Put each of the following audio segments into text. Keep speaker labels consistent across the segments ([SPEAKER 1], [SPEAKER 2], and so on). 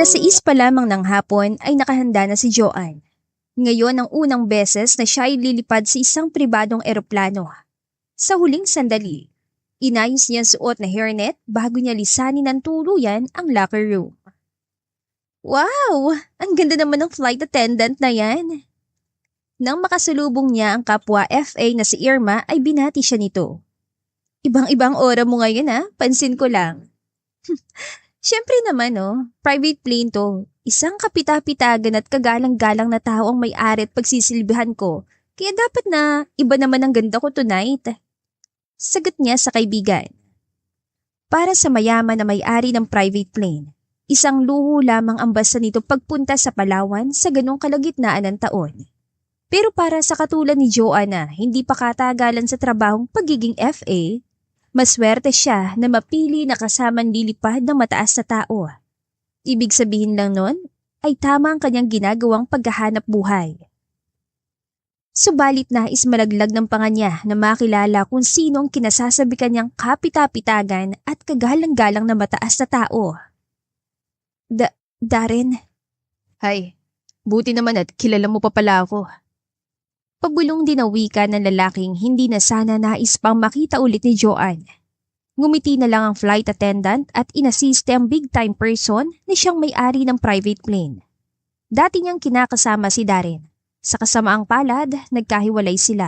[SPEAKER 1] 6 pa lamang ng hapon ay nakahanda na si Joanne. Ngayon ang unang beses na siya ay lilipad sa isang pribadong eroplano. Sa huling sandali, inayos niya ang suot na hairnet bago niya lisanin ng tuluyan ang locker room. Wow! Ang ganda naman ng flight attendant na yan! Nang makasalubong niya ang kapwa FA na si Irma ay binati siya nito. Ibang-ibang aura mo ngayon pansin ko lang. Siyempre naman private plane to. Isang kapita-pitagan at kagalang-galang na tao ang may-ari at pagsisilbihan ko. Kaya dapat na iba naman ang ganda ko tonight. Sagot niya sa kaibigan. Para sa mayaman na may-ari ng private plane, isang luho lamang ang basta nito pagpunta sa Palawan sa ganong kalagitnaan ng taon. Pero para sa katulad ni Joanna, hindi pa katagalan sa trabahong pagiging FA, maswerte siya na mapili na kasamang lilipad ng mataas na tao. Ibig sabihin lang nun ay tama ang kanyang ginagawang paghahanap buhay. Subalit nais malaglag ng panga niya na makilala kung sino ang kinasasabi kanyang kapita-pitagan at kagalang-galang na mataas na tao. Darren? Hay, buti naman at kilala mo pa pala ako. Pabulong din ang wika ng lalaking hindi na sana nais pang makita ulit ni Joanne. Ngumiti na lang ang flight attendant at inasiste ang big-time person na siyang may-ari ng private plane. Dati niyang kinakasama si Darren. Sa kasamaang palad, nagkahiwalay sila.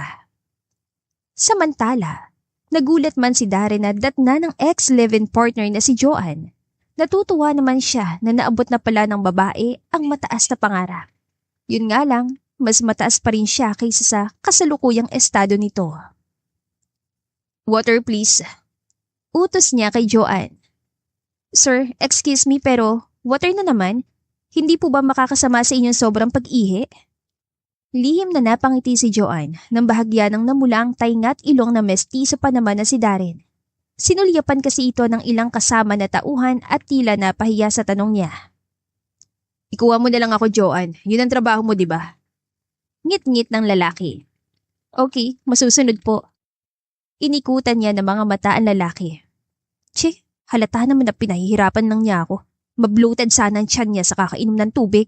[SPEAKER 1] Samantala, nagulat man si Darren na datna ng ex-live-in partner na si Joanne. Natutuwa naman siya na naabot na pala ng babae ang mataas na pangarap. Yun nga lang, mas mataas pa rin siya kaysa sa kasalukuyang estado nito. Water please. Utos niya kay Joanne. Sir, excuse me pero water na naman. Hindi po ba makakasama sa inyong sobrang pag-ihi? Lihim na napangiti si Joanne nang bahagya ng namula ang tainga at ilong na mestizo pa naman na si Darren. Sinulyapan kasi ito ng ilang kasama na tauhan at tila napahiya sa tanong niya. Ikuha mo na lang ako, Joanne. Yun ang trabaho mo, di ba? Ngit-ngit ng lalaki. Okay, masusunod po. Inikutan niya ng mga mata ang lalaki. Che, halata naman na pinahihirapan lang niya ako. Mabloated sana ang tiyan niya sa kakainom ng tubig.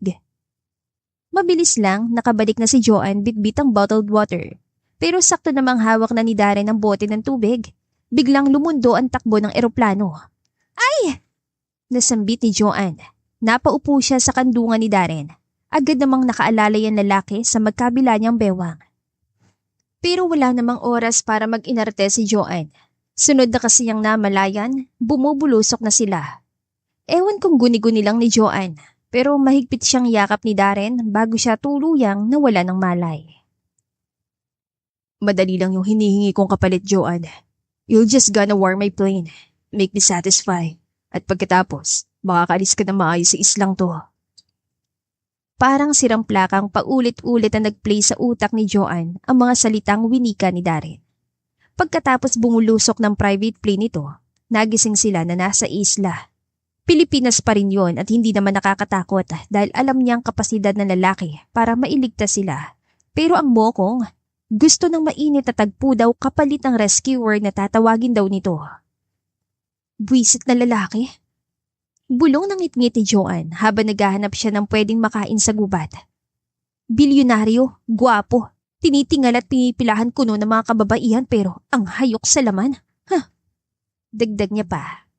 [SPEAKER 1] Mabilis lang, nakabalik na si Joanne bitbit ang bottled water. Pero sakto namang hawak na ni Darren ang bote ng tubig. Biglang lumundo ang takbo ng eroplano. Ay! Nasambit ni Joanne. Napaupo siya sa kandungan ni Darren. Agad namang nakaalalay ang lalaki sa magkabila niyang bewang. Pero wala namang oras para mag-inarte si Joanne. Sunod na kasi niyang namalayan, bumubulusok na sila. Ewan kung guni-guni lang ni Joanne, pero mahigpit siyang yakap ni Darren bago siya tuluyang nawala ng malay. Madali lang yung hinihingi kong kapalit, Joanne. You're just gonna warm my plane, make me satisfied, at pagkatapos, makakaalis ka na maayos sa islang to. Parang sirang plakang paulit-ulit na nag-play sa utak ni Joanne ang mga salitang winika ni Darren. Pagkatapos bumulusok ng private plane nito, nagising sila na nasa isla. Pilipinas pa rin yon at hindi naman nakakatakot dahil alam niya ang kapasidad ng lalaki para mailigtas sila. Pero ang bokong, gusto ng mainit na tagpo daw kapalit ng rescuer na tatawagin daw nito. Buwisit na lalaki. Bulong ng ngit-ngit ni Joanne habang naghahanap siya ng pwedeng makain sa gubat. Bilyonaryo, gwapo, tinitingal at pinipilahan kuno ng mga kababaihan pero ang hayok sa laman. Dagdag niya pa.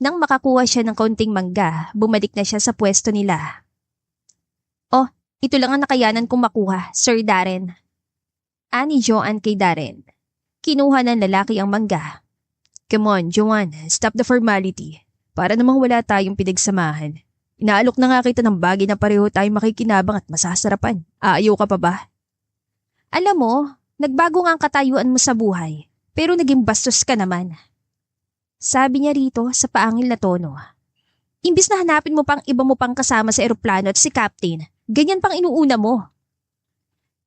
[SPEAKER 1] Nang makakuha siya ng kaunting mangga, bumalik na siya sa pwesto nila. Oh, ito lang ang nakayanan kong makuha, Sir Darren. Ani Joanne kay Darren. Kinuha ng lalaki ang mangga. Come on, Joanne, stop the formality. Para namang wala tayong pinagsamahan. Inaalok na nga kita ng bagay na pareho tayong makikinabang at masasarapan. Aayaw ka pa ba? Alam mo, nagbago nga ang katayuan mo sa buhay, pero naging bastos ka naman. Sabi niya rito sa paangil na tono. Imbis na hanapin mo pang iba mo pang kasama sa eroplano at si Captain, ganyan pang inuuna mo.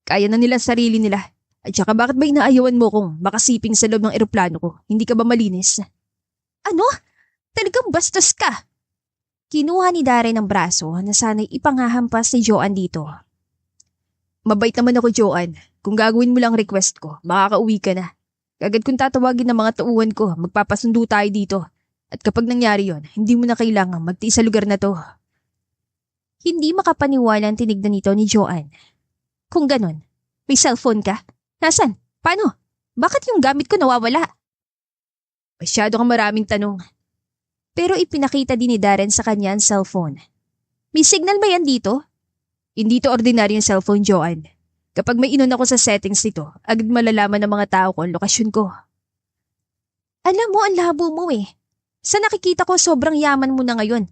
[SPEAKER 1] Kaya na nila sarili nila. At saka bakit ba inaayawan mo kung makasiping sa loob ng eroplano ko? Hindi ka ba malinis? Ano? Talagang bastos ka. Kinuha ni Darren ang braso na sana'y ipangahampas ni Joanne dito. Mabait naman ako, Joanne. Kung gagawin mo lang request ko, makakauwi ka na. Kagad kung tatawagin ng mga tauhan ko, magpapasundo tayo dito. At kapag nangyari yon, hindi mo na kailangang magtiis sa lugar na to. Hindi makapaniwala ang tinignan nito ni Joanne. Kung ganon, may cellphone ka? Nasaan? Paano? Bakit yung gamit ko nawawala? Masyado kang maraming tanong. Pero ipinakita din ni Darren sa kanya ang cellphone. May signal ba yan dito? Hindi to ordinaryong cellphone, Joanne. Kapag may inon ako sa settings nito, agad malalaman ng mga tao ko ang lokasyon ko. Alam mo, ang labo mo eh. Sa nakikita ko, sobrang yaman mo na ngayon.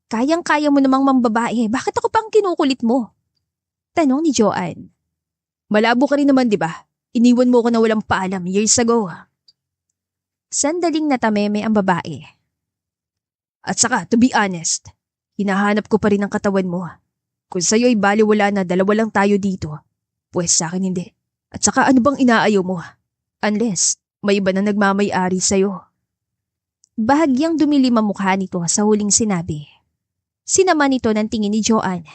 [SPEAKER 1] Kayang-kaya mo namang mambabae. Bakit ako pang kinukulit mo? Tanong ni Joanne. Malabo ka rin naman, di ba? Iniwan mo ko na walang paalam years ago. Sandaling natameme ang babae. At saka, to be honest, hinahanap ko pa rin ang katawan mo. Kung sa'yo ay baliwala na dalawa lang tayo dito, pues sa akin hindi. At saka ano bang inaayaw mo? Unless may iba na nagmamay-ari sa'yo. Bahagyang dumilim ang mukha nito sa huling sinabi. Sinama nito ng tingin ni Joanne.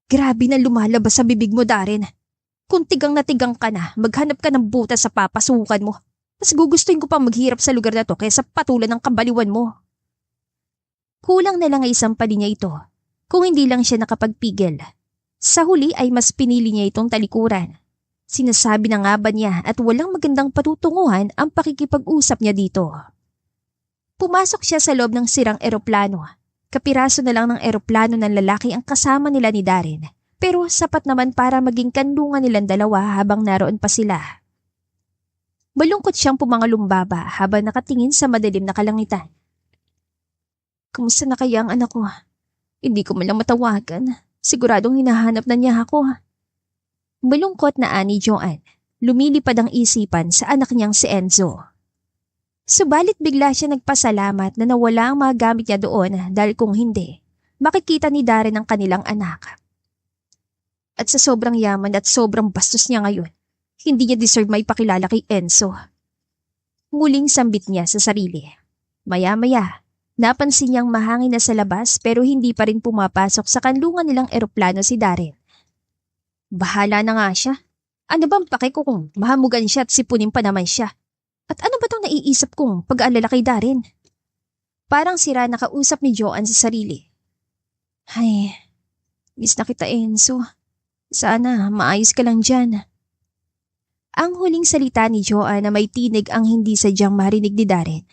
[SPEAKER 1] Grabe na lumalabas sa bibig mo, Darren. Kung tigang na tigang ka na, maghanap ka ng butas sa papasukan mo. Mas gugustuhin ko pang maghirap sa lugar na to kaysa patulan ng kabaliwan mo. Kulang na lang ay isang pa niya ito, kung hindi lang siya nakapagpigil. Sa huli ay mas pinili niya itong talikuran. Sinasabi na nga ba niya at walang magandang patutunguhan ang pakikipag-usap niya dito. Pumasok siya sa loob ng sirang eroplano. Kapiraso na lang ng eroplano ng lalaki ang kasama nila ni Darren, pero sapat naman para maging kanlungan nilang dalawa habang naroon pa sila. Malungkot siyang pumangalumbaba habang nakatingin sa madilim na kalangitan. Kumusta na kaya ang anak ko? Hindi ko man lang matawagan. Siguradong hinahanap na niya ako. Malungkot na ani Joanne. Lumilipad ang isipan sa anak niyang si Enzo. Subalit bigla siya nagpasalamat na nawala ang mga gamit niya doon dahil kung hindi, makikita ni Darren ang kanilang anak. At sa sobrang yaman at sobrang bastos niya ngayon, hindi niya deserve may pakilala kay Enzo. Muling sambit niya sa sarili. Maya-maya, napansin niyang mahangin na sa labas pero hindi pa rin pumapasok sa kanlungan nilang eroplano si Darren. Bahala na nga siya. Ano bang pake ko kung mahamugan siya at sipunin pa naman siya? At ano ba itong naiisip kong pag-aalala kay Darren? Parang sira nakausap ni Joanne sa sarili. Ay, miss na kita Enzo. Sana maayos ka lang dyan. Ang huling salita ni Joanne na may tinig ang hindi sadyang marinig ni Darren.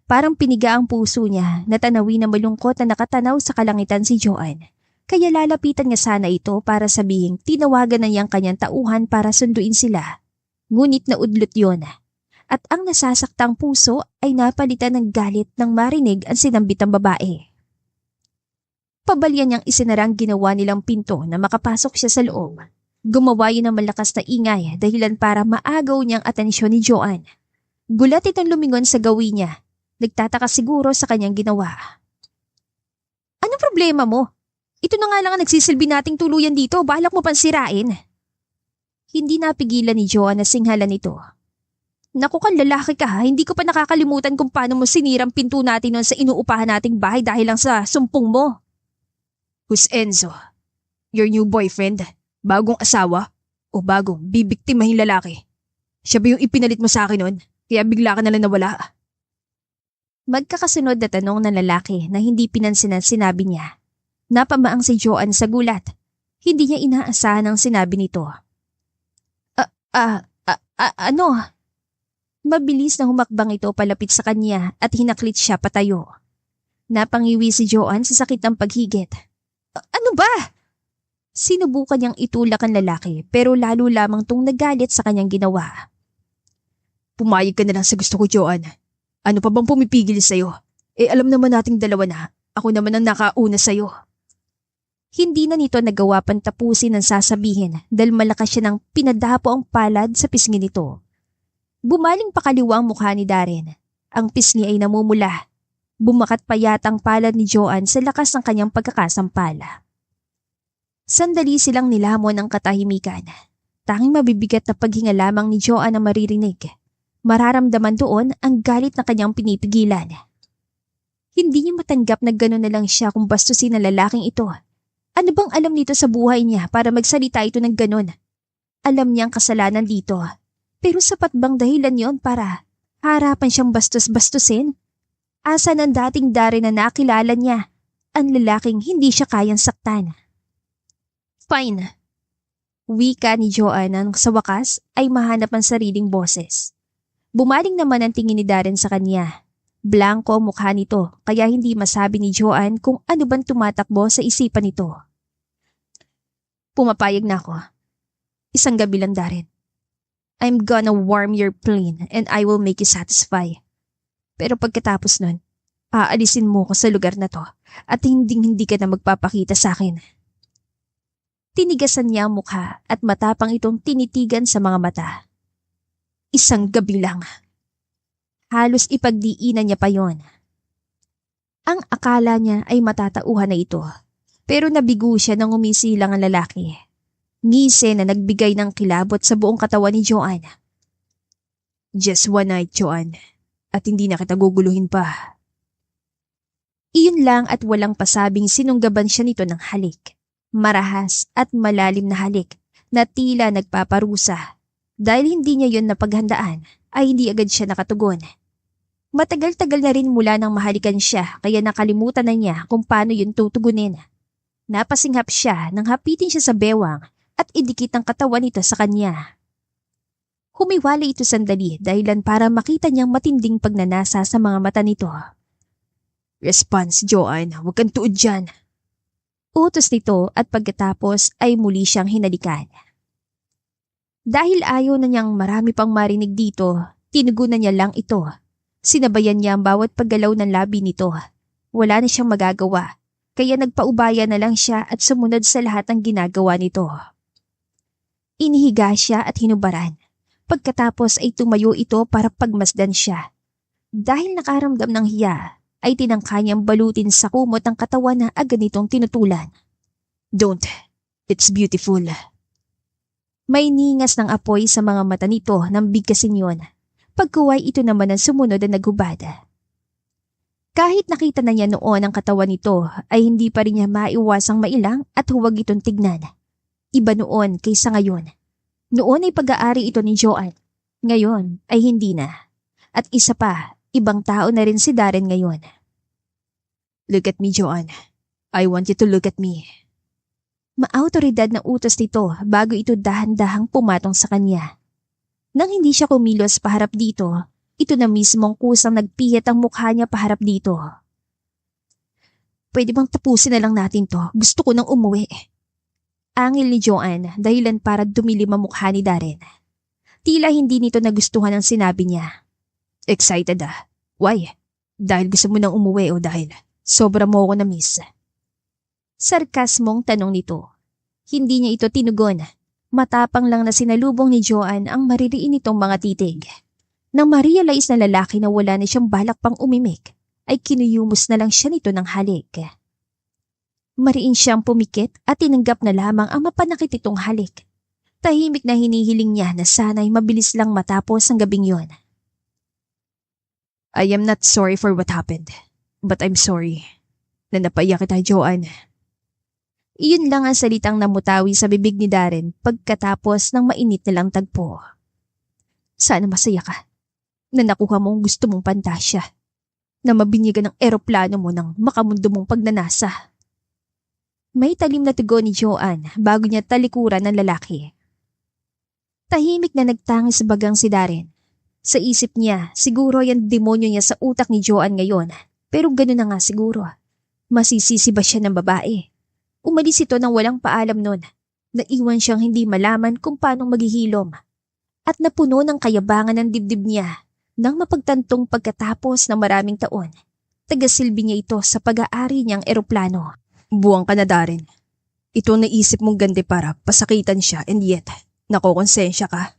[SPEAKER 1] Parang piniga ang puso niya na tanawin na malungkot na nakatanaw sa kalangitan si Joanne. Kaya lalapitan niya sana ito para sabihing tinawagan na niyang kanyang tauhan para sunduin sila. Ngunit naudlot yon. At ang nasasaktang puso ay napalitan ng galit nang marinig ang sinambitang babae. Pabalyan niyang isinarang ginawa nilang pinto na makapasok siya sa loob. Gumawa yun ng malakas na ingay dahilan para maagaw niyang atensyon ni Joanne. Gulat itong lumingon sa gawin niya. Nagtataka siguro sa kanyang ginawa. Anong problema mo? Ito na nga lang ang nagsisilbi nating tuluyan dito, balak mo pang sirain. Hindi napigilan ni Joanne na singhalan ito. Naku kang lalaki ka ha, hindi ko pa nakakalimutan kung paano mo sinirang pinto natin noon sa inuupahan nating bahay dahil lang sa sumpong mo. Who's Enzo? Your new boyfriend? Bagong asawa? O bagong bibiktimahing lalaki? Siya ba yung ipinalit mo sa akin noon? Kaya bigla ka nalang nawala? Magkakasunod na tanong ng lalaki na hindi pinansin ang sinabi niya. Napamaang si Joanne sa gulat. Hindi niya inaasahan ang sinabi nito. Ano? Mabilis na humakbang ito palapit sa kanya at hinaklit siya patayo. Napangiwi si Joanne sa sakit ng paghigit. Ano ba? Sinubukan niyang itulak ang lalaki pero lalo lamang tong nagalit sa kanyang ginawa. Pumayag ka na lang sa gusto ko, Joanne. Ano pa bang pumipigil sa'yo? Alam naman nating dalawa na. Ako naman ang nakauna sa'yo. Hindi na nito nagawa pang tapusin ang sasabihin dahil malakas siya ng pinadapo ang palad sa pisngi nito. Bumaling pakaliwa ang mukha ni Darren. Ang pisngi ay namumula. Bumakat pa yata ang palad ni Joanne sa lakas ng kanyang pagkakasampala. Sandali silang nilamon ng katahimikan. Tanging mabibigat na paghinga lamang ni Joanne ang maririnig. Mararamdaman doon ang galit na kanyang pinipigilan. Hindi niya matanggap na gano'n na lang siya kung bastusin ng lalaking ito. Ano bang alam nito sa buhay niya para magsalita ito ng gano'n? Alam niyang kasalanan dito. Pero sapat bang dahilan yon para harapan siyang bastos-bastusin? Asan ang dating Darren na nakilala niya? ang lalaking hindi siya kayang saktan. Fine. Wika ni Joanne nang sa wakas ay mahanap ang sariling boses. Bumaling naman ang tingin ni Darren sa kanya. Blanko ang mukha nito kaya hindi masabi ni Joanne kung ano bang tumatakbo sa isipan nito. Pumapayag na ako. Isang gabi lang, Darren. I'm gonna warm your plane and I will make you satisfy. Pero pagkatapos nun, aalisin mo ko sa lugar na to at hindi ka na magpapakita sa akin. Tinigasan niya ang mukha at matapang itong tinitigan sa mga mata. Isang gabi lang. Halos ipagdiinan niya pa yon. Ang akala niya ay matatauhan na ito, pero nabigo siya nang umisilang ang lalaki. Ngise na nagbigay ng kilabot sa buong katawan ni Joanne. Just one night, Joanne, at hindi na kita guguluhin pa. Iyon lang at walang pasabing sinunggaban siya nito ng halik. Marahas at malalim na halik na tila nagpaparusa. Dahil hindi niya yon napaghandaan, ay hindi agad siya nakatugon. Matagal-tagal na rin mula nang mahalikan siya kaya nakalimutan na niya kung paano yun tutugunin. Napasinghap siya nang hapitin siya sa bewang at idikit ang katawan nito sa kanya. Humiwala ito sandali dahilan para makita niyang matinding pagnanasa sa mga mata nito. Response, Joanne, huwag kang tuod dyan. Utos nito at pagkatapos ay muli siyang hinalikan. Dahil ayaw na niyang marami pang marinig dito, tinugunan niya lang ito. Sinabayan niya ang bawat paggalaw ng labi nito. Wala na siyang magagawa, kaya nagpaubaya na lang siya at sumunod sa lahat ng ginagawa nito. Inihiga siya at hinubaran. Pagkatapos ay tumayo ito para pagmasdan siya. Dahil nakaramdam ng hiya, ay tinangka niyang balutin sa kumot ang katawan na agad nitong tinutulan. Don't. It's beautiful. May ningas ng apoy sa mga mata nito nang bigkasin yun. Pagkuway ito naman ang sumunod na naghubad. Kahit nakita na niya noon ang katawan nito, ay hindi pa rin niya maiwasang mailang at huwag itong tignan. Iba noon kaysa ngayon. Noon ay pag-aari ito ni Joanne. Ngayon ay hindi na. At isa pa, ibang tao na rin si Darren ngayon. Look at me, Joanne. I want you to look at me. Maautoridad na utos nito bago ito dahan-dahang pumatong sa kanya. Nang hindi siya kumilos paharap dito, ito na mismong kusang nagpihit ang mukha niya paharap dito. Pwede bang tapusin na lang natin to? Gusto ko nang umuwi. Angil ni Joanne dahilan para dumilim ang mukha ni Darren. Tila hindi nito nagustuhan ang sinabi niya. Excited ah? Why? Dahil gusto mo nang umuwi o dahil sobra mo ako na-miss? Sarkasmong tanong nito. Hindi niya ito tinugon. Matapang lang na sinalubong ni Joanne ang maririin nitong mga titig. Nang ma-realize na lalaki na wala na siyang balak pang umimik, ay kinuyumos na lang siya nito ng halik. Mariin siyang pumikit at tinanggap na lamang ang mapanakit itong halik. Tahimik na hinihiling niya na sana'y mabilis lang matapos ang gabing yon. I am not sorry for what happened, but I'm sorry na napaiyak kita, Joanne. Iyon lang ang salitang namutawi sa bibig ni Darren pagkatapos ng mainit na lang tagpo. Sana masaya ka na nakuha mo ang gusto mong pantasya, na mabinyagan ng eroplano mo ng makamundo mong pagnanasa. May talim na tugon ni Joanne bago niya talikuran ng lalaki. Tahimik na nagtangis bagang si Darren. Sa isip niya, siguro yan demonyo niya sa utak ni Joanne ngayon. Pero gano'n na nga siguro. Masisisi ba siya ng babae? Umalis ito nang walang paalam nun. Naiwan siyang hindi malaman kung paanong maghihilom. At napuno ng kayabangan ng dibdib niya nang mapagtantong pagkatapos ng maraming taon. Tagasilbi niya ito sa pag-aari niyang eroplano. Buwang ka na, Darren. Ito naisip mong gande para pasakitan siya and yet, nakokonsensya ka.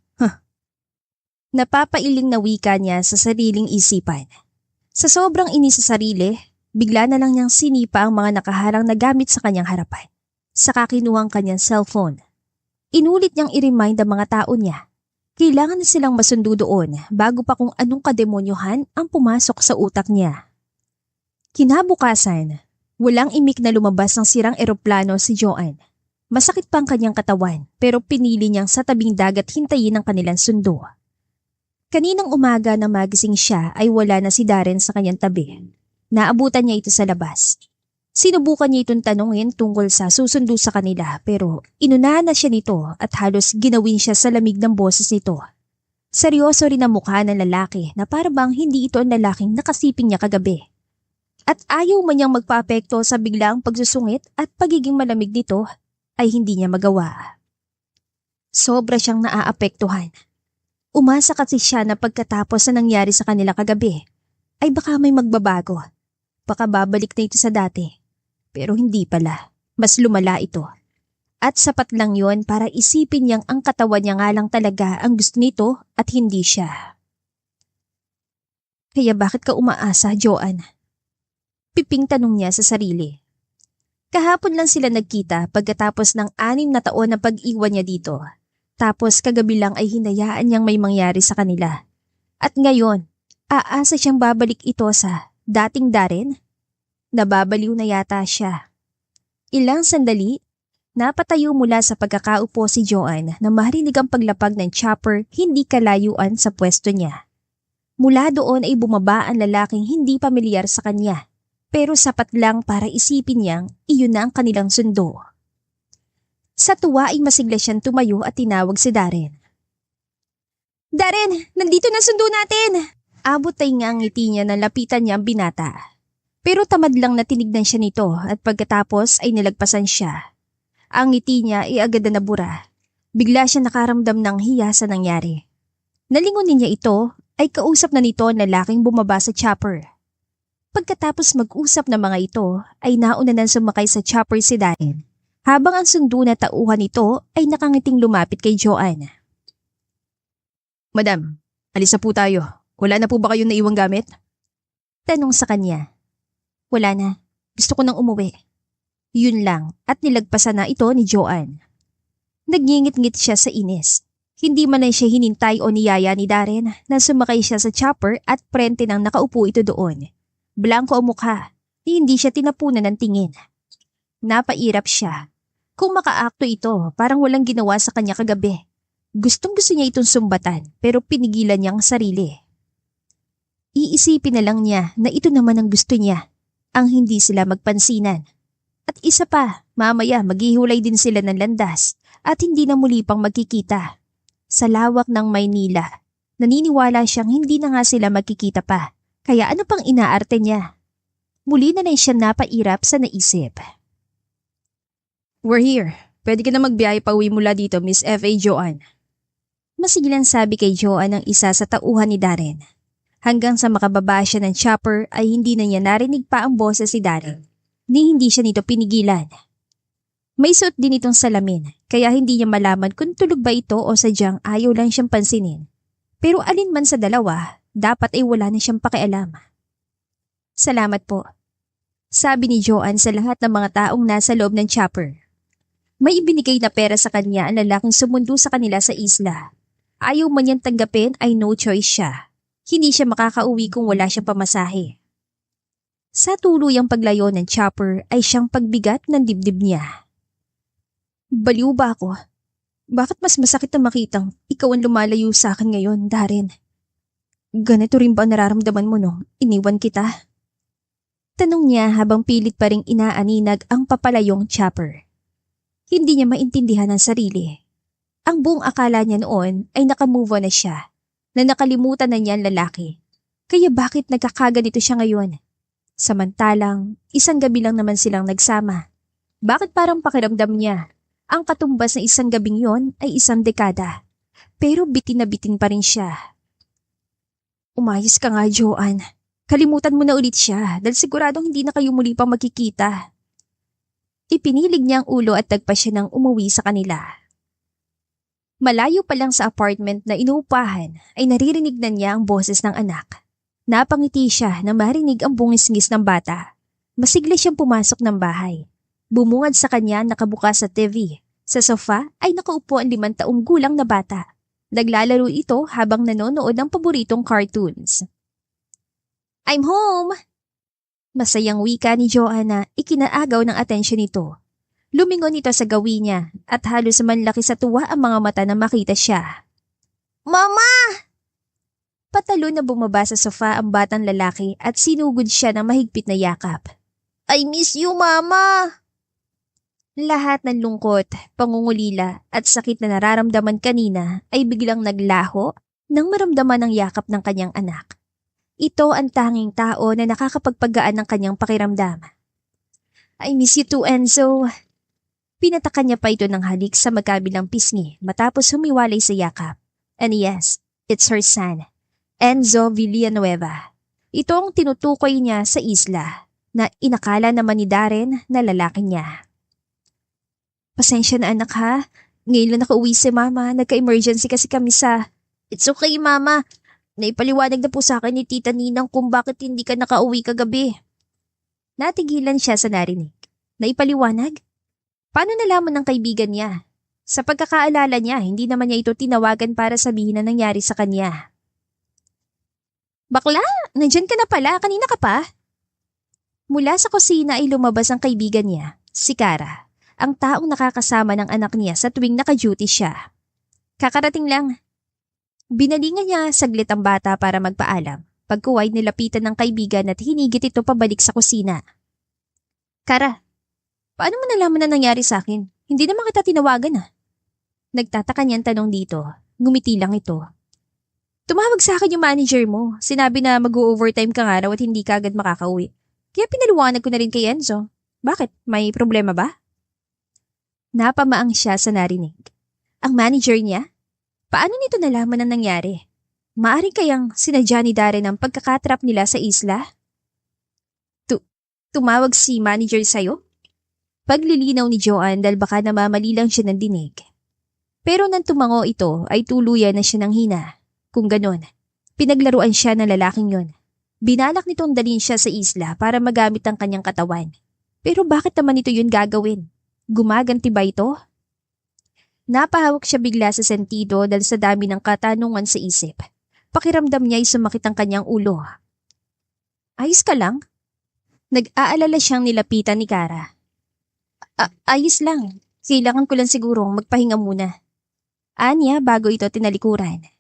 [SPEAKER 1] Napapailing na wika niya sa sariling isipan. Sa sobrang inis sa sarili, bigla na lang niyang sinipa ang mga nakaharang na gamit sa kanyang harapan. Saka kinuha ang kanyang cellphone. Inulit niyang i-remind ang mga tao niya. Kailangan na silang masundo doon bago pa kung anong kademonyohan ang pumasok sa utak niya. Kinabukasan, walang imik na lumabas ng sirang eroplano si Joanne. Masakit pa ang kanyang katawan pero pinili niyang sa tabing dagat hintayin ang kanilang sundo. Kaninang umaga na magising siya ay wala na si Darren sa kanyang tabi. Naabutan niya ito sa labas. Sinubukan niya itong tanungin tungkol sa susundo sa kanila pero inunahan na siya nito at halos ginawin siya sa lamig ng boses nito. Seryoso rin ang mukha ng lalaki na parang hindi ito ang lalaking nakasiping niya kagabi. At ayaw man niyang magpaapekto sa biglaang pagsusungit at pagiging malamig nito ay hindi niya magawa. Sobra siyang naaapektuhan. Umasa kasi siya na pagkatapos na nangyari sa kanila kagabi ay baka may magbabago. Baka babalik na ito sa dati. Pero hindi pala. Mas lumala ito. At sapat lang yon para isipin niyang ang katawan niya nga lang talaga ang gusto nito at hindi siya. Kaya bakit ka umaasa, Joanne? Piping tanong niya sa sarili. Kahapon lang sila nagkita pagkatapos ng 6 na taon na pag-iwan niya dito. Tapos kagabi lang ay hinayaan niyang may mangyari sa kanila. At ngayon, aasa siyang babalik ito sa dating Darren? Nababaliw na yata siya. Ilang sandali, napatayo mula sa pagkakaupo si Joanne na marinig ang paglapag ng chopper hindi kalayuan sa pwesto niya. Mula doon ay bumaba ang lalaking hindi pamilyar sa kanya, pero sapat lang para isipin niyang iyon na ang kanilang sundo. Sa tuwa ay masigla siyang tumayo at tinawag si Darren. Darren, nandito na sundo natin! Abot ay nga ang ngiti niya na lapitan niya ang binata. Pero tamad lang na tinignan siya nito at pagkatapos ay nilagpasan siya. Ang ngiti niya ay agad na nabura. Bigla siya nakaramdam ng hiya sa nangyari. Nalingunin niya ito ay kausap na nito ang lalaking bumaba sa chopper. Pagkatapos mag-usap na mga ito ay nauna nang sumakay sa chopper si Darren. Habang ang sundo na tauhan nito ay nakangiting lumapit kay Joanne. Madam, alis na po tayo. Wala na po ba kayong naiwang gamit? Tanong sa kanya. Wala na. Gusto ko nang umuwi. Yun lang at nilagpasan na ito ni Joanne. Nagngingit-ngit siya sa inis. Hindi man ay siya hinintay o niyaya ni Darren na sumakay siya sa chopper at prente nang nakaupo ito doon. Blanko ang mukha. Hindi siya tinapunan ng tingin. Napairap siya. Kung makaakto ito, parang walang ginawa sa kanya kagabi. Gustong-gusto niya itong sumbatan pero pinigilan niya ang sarili. Iisipin na lang niya na ito naman ang gusto niya, ang hindi sila magpansinan. At isa pa, mamaya maghihulay din sila ng landas at hindi na muli pang magkikita. Sa lawak ng Maynila, naniniwala siyang hindi na nga sila magkikita pa, kaya ano pang inaarte niya? Muli na siya napairap sa naisip. We're here. Pwede ka na magbiyahe pa uwi mula dito, Miss F.A. Joanne. Masigilan sabi kay Joanne ang isa sa tauhan ni Darren. Hanggang sa makababa siya ng chopper ay hindi na niya narinig pa ang boses si Darren. Ni hindi siya nito pinigilan. May suot din itong salamin, kaya hindi niya malaman kung tulog ba ito o sadyang ayaw lang siyang pansinin. Pero alin man sa dalawa, dapat ay wala na siyang pakialam. Salamat po. Sabi ni Joanne sa lahat ng mga taong nasa loob ng chopper. May ibinigay na pera sa kanya ang lalaking sumundo sa kanila sa isla. Ayaw man niyang tanggapin ay no choice siya. Hindi siya makakauwi kung wala siyang pamasahe. Sa tuluyang paglayo ng chopper ay siyang pagbigat ng dibdib niya. Baliw ba ako? Bakit mas masakit na makitang ikaw ang lumalayo sa akin ngayon, Darren? Ganito rin ba nararamdaman mo no? Iniwan kita? Tanong niya habang pilit pa ring inaaninag ang papalayong chopper. Hindi niya maintindihan ang sarili. Ang buong akala niya noon ay nakamove on na siya, na nakalimutan na niya ang lalaki. Kaya bakit nagkakaganito siya ngayon? Samantalang, isang gabi lang naman silang nagsama. Bakit parang pakiramdam niya? Ang katumbas ng isang gabing yon ay 1 dekada. Pero bitin na bitin pa rin siya. Umayos ka nga, Joanne. Kalimutan mo na ulit siya dahil siguradong hindi na kayo muli pang magkikita. Ipinilig niya ang ulo at tagpa siya ng umuwi sa kanila. Malayo pa lang sa apartment na inuupahan ay naririnig na niya ang boses ng anak. Napangiti siya na marinig ang bungis-ngis ng bata. Masigla siyang pumasok ng bahay. Bumungad sa kanya nakabukas sa TV. Sa sofa ay nakaupo ang 5 taong gulang na bata. Naglalaro ito habang nanonood ng paboritong cartoons. I'm home! Masayang wika ni Joanna ikinaagaw ng atensyon nito. Lumingon ito sa gawin niya at halos manlaki sa tuwa ang mga mata na makita siya. Mama! Patalo na bumaba sa sofa ang batang lalaki at sinugod siya ng mahigpit na yakap. I miss you, Mama! Lahat ng lungkot, pangungulila at sakit na nararamdaman kanina ay biglang naglaho nang maramdaman ang yakap ng kanyang anak. Ito ang tanging tao na nakakapagpagaan ng kanyang pakiramdam. I miss you too, Enzo. Pinatakan niya pa ito ng halik sa magkabilang pisngi matapos humiwalay sa yakap. And yes, it's her son, Enzo Villanueva. Ito ang tinutukoy niya sa isla na inakala naman ni Darren na lalaki niya. Pasensya na anak ha. Ngayon lang nakauwi si Mama. Nagka-emergency kasi kami sa... It's okay, Mama. Naipaliwanag na po sa akin ni Tita Ninang kung bakit hindi ka nakauwi kagabi. Natigilan siya sa narinig. Naipaliwanag? Paano nalaman ng kaibigan niya? Sa pagkakaalala niya, hindi naman niya ito tinawagan para sabihin na nangyari sa kanya. Bakla, nandyan ka na pala. Kanina ka pa? Mula sa kusina ay lumabas ang kaibigan niya, si Kara. Ang taong nakakasama ng anak niya sa tuwing naka-duty siya. Kakarating lang. Binalingan niya saglit ang bata para magpaalam. Pagkuway nilapitan ng kaibigan at hinigit ito pabalik sa kusina. Kara, paano mo nalaman na nangyari sa akin? Hindi naman kita tinawagan ah. Nagtataka niyang tanong dito. Ngumiti lang ito. Tumawag sa akin yung manager mo. Sinabi na mag-overtime ka nga raw at hindi ka agad makakauwi. Kaya pinaliwanag ko na rin kay Enzo. Bakit? May problema ba? Napamaang siya sa narinig. Ang manager niya? Paano nito nalaman ang nangyari? Maaring kayang sinadya ni Darren ang pagkakatrap nila sa isla? Tumawag si manager sa'yo? Paglilinaw ni Joanne dahil baka namamali lang siya ng dinig. Pero nang tumango ito ay tuluyan na siya ng hina. Kung ganon, pinaglaruan siya ng lalaking yon. Binalak nitong dalhin siya sa isla para magamit ang kanyang katawan. Pero bakit naman ito yun gagawin? Gumaganti ba ito? Napahawak siya bigla sa sentido dahil sa dami ng katanungan sa isip. Pakiramdam niya ay sumakit ang kanyang ulo. Ayos ka lang? Nag-aalala siyang nilapitan ni Kara. Ayos lang. Kailangan ko lang sigurong magpahinga muna. Anya bago ito tinalikuran.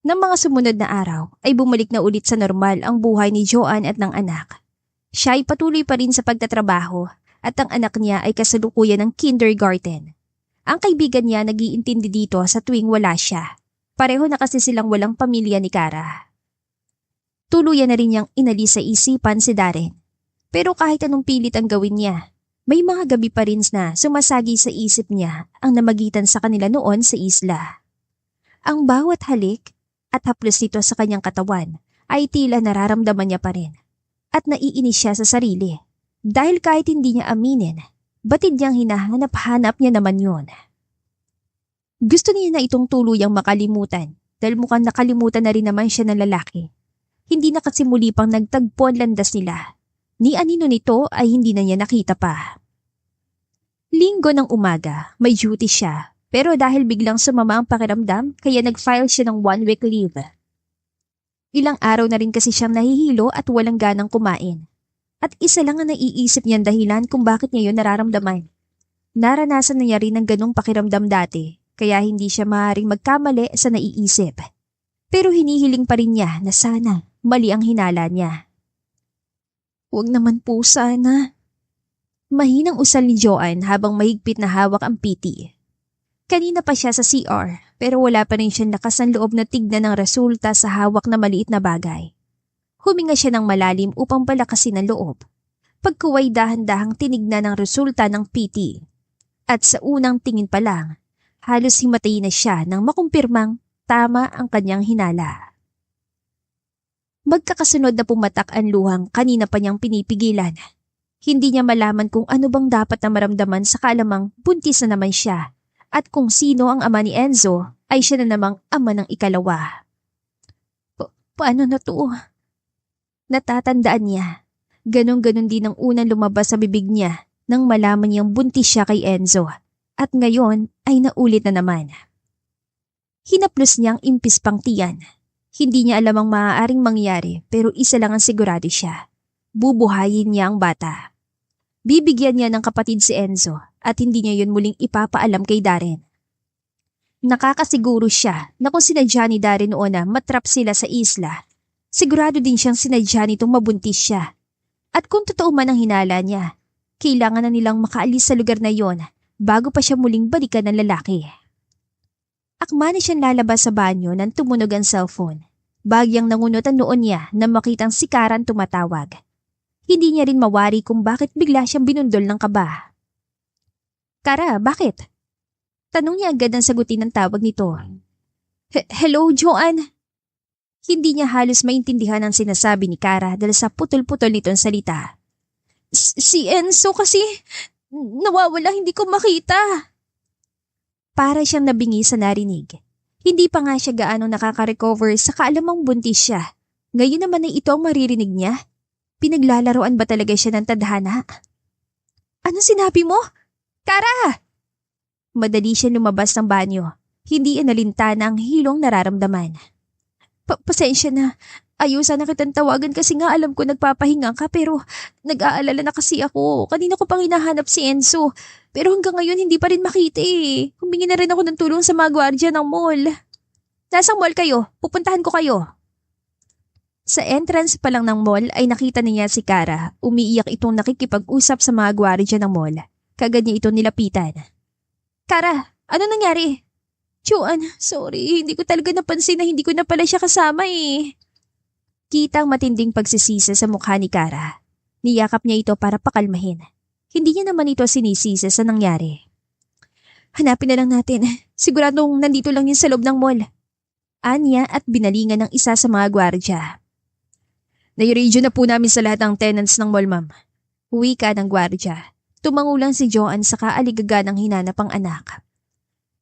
[SPEAKER 1] Nang mga sumunod na araw ay bumalik na ulit sa normal ang buhay ni Joanne at ng anak. Siya ay patuloy pa rin sa pagtatrabaho at ang anak niya ay kasalukuyan ng kindergarten. Ang kaibigan niya nag-iintindi dito sa tuwing wala siya. Pareho na kasi silang walang pamilya ni Kara. Tuluyan na rin niyang inalis sa isipan si Darren. Pero kahit anong pilit ang gawin niya, may mga gabi pa rin na sumasagi sa isip niya ang namagitan sa kanila noon sa isla. Ang bawat halik at haplos nito sa kanyang katawan ay tila nararamdaman niya pa rin. At naiinis siya sa sarili. Dahil kahit hindi niya aminin, batid niyang hinahanap-hanap niya naman yun. Gusto niya na itong tuluyang makalimutan dahil mukhang nakalimutan na rin naman siya ng lalaki. Hindi na kasi muli pang nagtagpo ang landas nila. Ni anino nito ay hindi na niya nakita pa. Linggo ng umaga, may duty siya pero dahil biglang sumama ang pakiramdam kaya nag-file siya ng 1-week leave. Ilang araw na rin kasi siyang nahihilo at walang ganang kumain. At isa lang ang naiisip niyang dahilan kung bakit niya yun nararamdaman. Naranasan na niya rin ng ganong pakiramdam dati, kaya hindi siya maaaring magkamali sa naiisip. Pero hinihiling pa rin niya na sana mali ang hinala niya. Huwag naman po sana. Mahinang usal ni Joanne habang mahigpit na hawak ang PT. Kanina pa siya sa CR, pero wala pa rin siyang lakas ng loob na tignan ng resulta sa hawak na maliit na bagay. Huminga siya ng malalim upang palakasin ang loob. Pagkuway dahan-dahang tinignan ang resulta ng PT. At sa unang tingin pa lang, halos himatayin na siya nang makumpirmang tama ang kanyang hinala. Magkakasunod na pumatak ang luhang kanina pa niyang pinipigilan. Hindi niya malaman kung ano bang dapat na maramdaman sa kaalamang buntis na naman siya at kung sino ang ama ni Enzo ay siya na namang ama ng ikalawa. Paano na to? Natatandaan niya. Ganon-ganon din ang unang lumabas sa bibig niya nang malaman niyang buntis siya kay Enzo at ngayon ay naulit na naman. Hinaplos niyang impis pang tiyan. Hindi niya alam ang maaaring mangyari pero isa lang ang sigurado siya. Bubuhayin niya ang bata. Bibigyan niya ng kapatid si Enzo at hindi niya yun muling ipapaalam kay Darren. Nakakasiguro siya na kung sinadya ni Darren noon na matrap sila sa isla, sigurado din siyang sinadya nitong mabuntis siya. At kung totoo man ang hinala niya, kailangan na nilang makaalis sa lugar na yon bago pa siya muling balikan ng lalaki. Akma na siyang lalabas sa banyo nang tumunog ang cellphone. Bagyang nangunot ang noon niya na makitang si Karan tumatawag. Hindi niya rin mawari kung bakit bigla siyang binundol ng kaba. Kara, bakit? Tanong niya agad ang sagutin ng tawag nito. Hello, Joanne? Hindi niya halos maintindihan ang sinasabi ni Kara dahil sa putol-putol nitong salita. Si Enzo kasi nawawala, hindi ko makita. Para siyang nabingi sa narinig. Hindi pa nga siya gaano nakaka-recover sa kaalamang buntis siya. Ngayon naman ay ito ang maririnig niya. Pinaglalaroan ba talaga siya ng tadhana? Ano sinabi mo? Kara! Madali siya lumabas ng banyo. Hindi inalintana ang hilong nararamdaman. Pasensya na. Ayaw sana kitang tawagan kasi nga alam ko nagpapahinga ka pero nag-aalala na kasi ako. Kanina ko pang hinahanap si Enzo. Pero hanggang ngayon hindi pa rin makita eh. Humingi na rin ako ng tulong sa mga gwardiya ng mall. Nasang mall kayo? Pupuntahan ko kayo. Sa entrance pa lang ng mall ay nakita niya si Kara. Umiiyak itong nakikipag-usap sa mga gwardiya ng mall. Kagad niya ito nilapitan. Kara, ano nangyari? Joanne, sorry. Hindi ko talaga napansin na hindi ko na pala siya kasama eh. Kitang matinding pagsisisi sa mukha ni Kara. Niyakap niya ito para pakalmahin. Hindi niya naman ito sinisisi sa nangyari. Hanapin na lang natin. Siguradong nandito lang yun sa loob ng mall. Anya at binalingan ng isa sa mga gwardya. Nai-radio na po namin sa lahat ng tenants ng mall, ma'am. Uwi ka ng gwardya. Tumangulang si Joanne sa kaaligaga ng hinanap ang anak.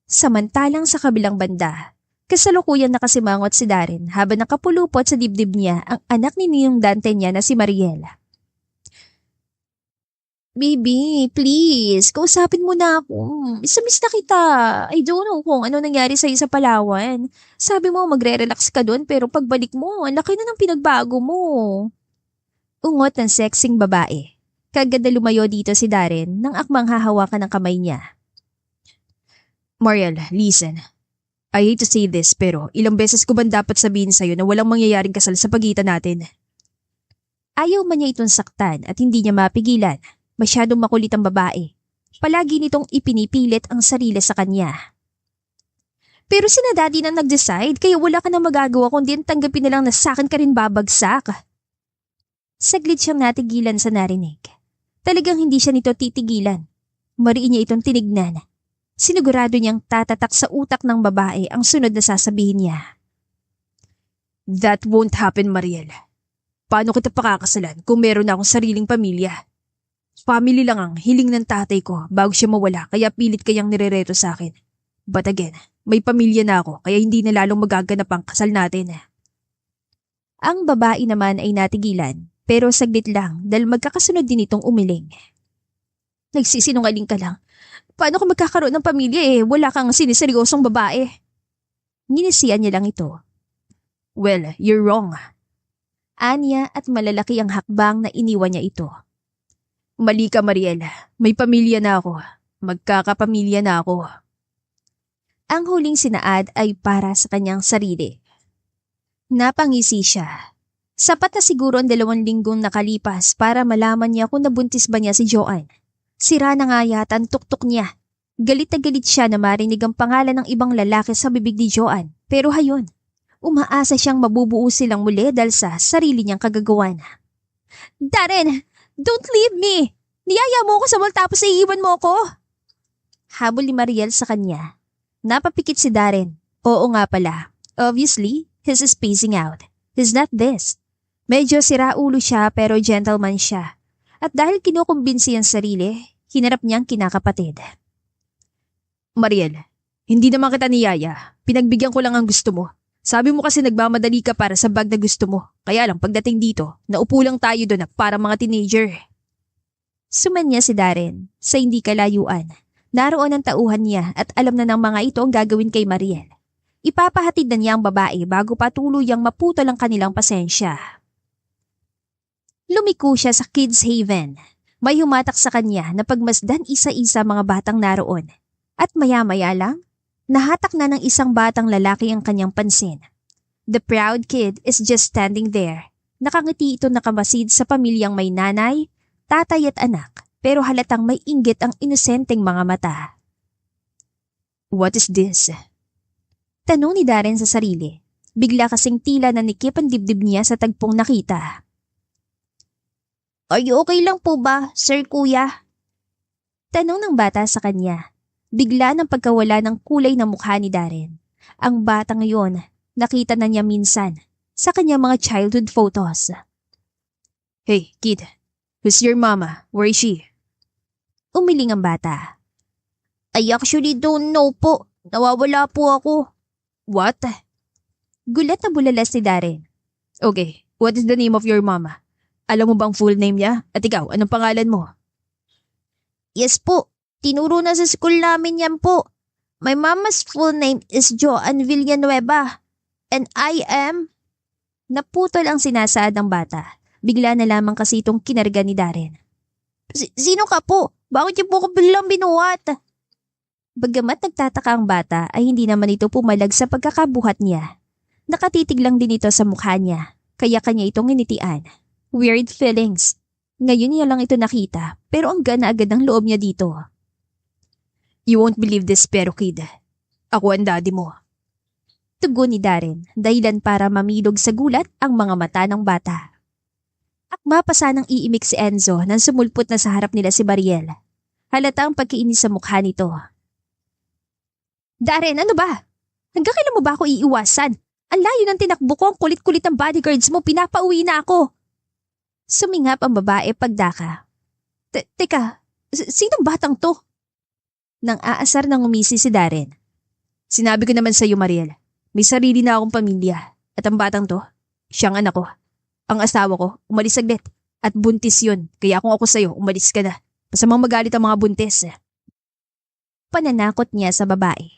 [SPEAKER 1] Samantalang sa kabilang banda, kasalukuyan nakasimangot si Darren habang nakapulupot sa dibdib niya ang anak ni Ninong Dante niya na si Mariela. Baby, please, kausapin mo na ako. Miss na kita. I don't know kung ano nangyari sa'yo sa Palawan. Sabi mo magre-relax ka doon pero pagbalik mo, ang laki na ng pinagbago mo. Ungot ng sexing babae. Kagad na lumayo dito si Darren nang akmang hahawakan ng kamay niya. Mariel, listen. I hate to say this pero ilang beses ko ba dapat sabihin sa'yo na walang mangyayaring kasal sa pagitan natin? Ayaw man niya itong saktan at hindi niya mapigilan. Masyadong makulit ang babae. Palagi nitong ipinipilit ang sarili sa kanya. Pero sina daddy na nag-decide kaya wala ka na magagawa kundi tanggapin na lang na sakin ka rin babagsak. Saglit siyang natigilan sa narinig. Talagang hindi siya nito titigilan. Mariin niya itong tinignan. Sinigurado niyang tatatak sa utak ng babae ang sunod na sasabihin niya. That won't happen, Mariel. Paano kita pakakasalan kung meron na akong sariling pamilya? Family lang ang hiling ng tatay ko bago siya mawala kaya pilit kayang nirereto sa akin. But again, may pamilya na ako kaya hindi na lalong magaganap ang kasal natin. Ang babae naman ay natigilan pero saglit lang dahil magkakasunod din itong umiling. Nagsisinungaling ka lang. Paano ka magkakaroon ng pamilya wala kang siniseryosong babae? Nginisian niya lang ito. Well, you're wrong. Anya at malalaki ang hakbang na iniwan niya ito. Mali ka, Mariela. May pamilya na ako. Magkakapamilya na ako. Ang huling sinaad ay para sa kanyang sarili. Napangisi siya. Sapat na siguro ang 2 linggong nakalipas para malaman niya kung nabuntis ba niya si Joanne. Sira na nga yata ang tuktok niya. Galit na galit siya na marinig ang pangalan ng ibang lalaki sa bibig ni Joanne. Pero hayon, umaasa siyang mabubuo silang muli dahil sa sarili niyang kagagawan. Darren! Don't leave me! Niyaya mo ako sa mall tapos iiwan mo ako! Habol ni Mariel sa kanya. Napapikit si Darren. Oo nga pala. Obviously, he's spacing out. He's not this. Medyo siraulo siya pero gentleman siya. At dahil kinukumbinsi ang sarili, hinarap niyang kinakapatid. Mariel, hindi naman kita niyaya. Pinagbigyan ko lang ang gusto mo. Sabi mo kasi nagmamadali ka para sa bag na gusto mo. Kaya lang pagdating dito, naupo lang tayo doon na para mga teenager. Sumanya si Darren sa hindi kalayuan. Naroon ang tauhan niya at alam na ng mga ito ang gagawin kay Mariel. Ipapahatid na niya ang babae bago pa tuluyang maputol ang kanilang pasensya. Lumiko siya sa Kids Haven. May humatak sa kanya na pagmasdan isa-isa mga batang naroon. At maya-maya lang, nahatak na ng isang batang lalaki ang kanyang pansin. The proud kid is just standing there. Nakangiti ito nakamasid sa pamilyang may nanay, tatay at anak, pero halatang may inggit ang inosenteng mga mata. "What is this?" Tanong ni Darren sa sarili. Bigla kasing tila nanikip ang dibdib niya sa tagpong nakita. "Are you okay lang po ba, Sir Kuya?" Tanong ng bata sa kanya. Bigla ng pagkawala ng kulay ng mukha ni Darren. Ang bata ngayon, nakita na niya minsan sa kanyang mga childhood photos. "Hey, kid. Who's your mama? Where is she?" Umiling ang bata. "I actually don't know po. Nawawala po ako." "What?" Gulat na bulalas si Darren. "Okay, what is the name of your mama? Alam mo bang full name niya? At ikaw, anong pangalan mo?" "Yes po. Tinuro na sa school namin yan po. My mama's full name is Joanne Villanueva. And I am..." Naputol ang sinasaad ng bata. Bigla na lamang kasi itong kinarga ni Darren. Sino ka po? Bakit niyo po ako biglang binuhat?" Bagamat nagtataka ang bata ay hindi naman ito pumalag sa pagkakabuhat niya. Nakatitig lang din ito sa mukha niya, kaya kanya itong initian. Weird feelings. Ngayon niya lang ito nakita, pero ang gana agad ng loob niya dito. "You won't believe this, pero kid. Ako ang daddy mo." Tugon ni Darren, dahilan para mamilog sa gulat ang mga mata ng bata. Akma pa sanang iimik si Enzo nang sumulpot na sa harap nila si Bariel. Halata ang pagkiinis sa mukha nito. "Darren, ano ba? Hanggang kailan mo ba ako iiwasan? Ang layo ng tinakbo ko, ang kulit-kulit ng bodyguards mo, pinapauwi na ako." Sumingap ang babae pagdaka. Teka, sinong batang to?" Nang aasar ng umisi si Darren. "Sinabi ko naman sa iyo, Mariel, may sarili na akong pamilya. At ang batang to, siyang anak ko. Ang asawa ko, umalis saglit. At buntis yun, kaya kung ako sa'yo, umalis ka na. Masamang magalit ang mga buntis." Pananakot niya sa babae.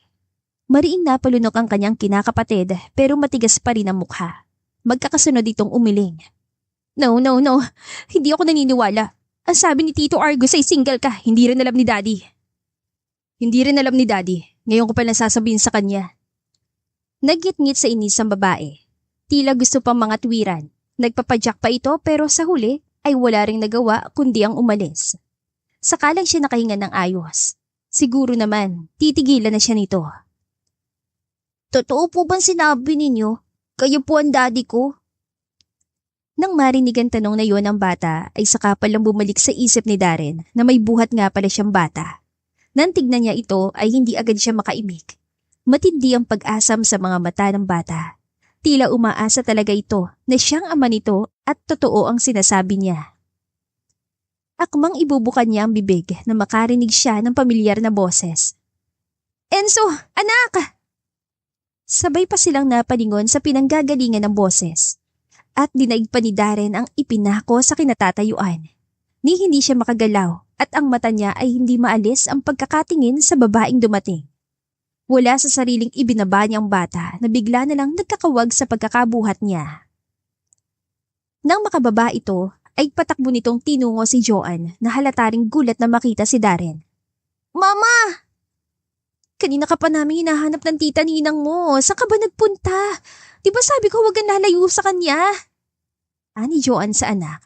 [SPEAKER 1] Mariing napalunok ang kanyang kinakapatid pero matigas pa rin ang mukha. Magkakasunod itong umiling. No, hindi ako naniniwala. Ang sabi ni Tito Argus ay single ka, hindi rin alam ni Daddy." "Hindi rin alam ni Daddy, ngayon ko pa lang sasabihin sa kanya." Nagngit-ngit sa inis ang babae. Tila gusto pang mga tuwiran. Nagpapadyak pa ito pero sa huli ay wala ring nagawa kundi ang umalis. Sakalang siya nakahinga ng ayos. Siguro naman, titigilan na siya nito. "Totoo po bang sinabi ninyo? Kayo po ang daddy ko?" Nang marinig ang tanong na yon ng bata ay saka palang bumalik sa isip ni Darren na may buhat nga pala siyang bata. Nang tignan niya ito ay hindi agad siya makaimik. Matindi ang pag-asam sa mga mata ng bata. Tila umaasa talaga ito na siyang ama nito at totoo ang sinasabi niya. Akmang ibubukan niya ang bibig na makarinig siya ng pamilyar na boses. "Enzo, anak!" Sabay pa silang napalingon sa pinanggagalingan ng boses. At dinaig pa ni Darren ang ipinako sa kinatatayuan. Ni hindi siya makagalaw at ang mata niya ay hindi maalis ang pagkakatingin sa babaeng dumating. Wala sa sariling ibinaba niyang bata na bigla na lang nagkakawag sa pagkakabuhat niya. Nang makababa ito, ay patakbo nitong tinungo si Joanne na halataring gulat na makita si Darren. "Mama! Kanina ka pa namin hinahanap ng tita ninang mo. Saan ka ba nagpunta? Di ba sabi ko huwag kang lalayo sa kanya?" Ani Joanne sa anak.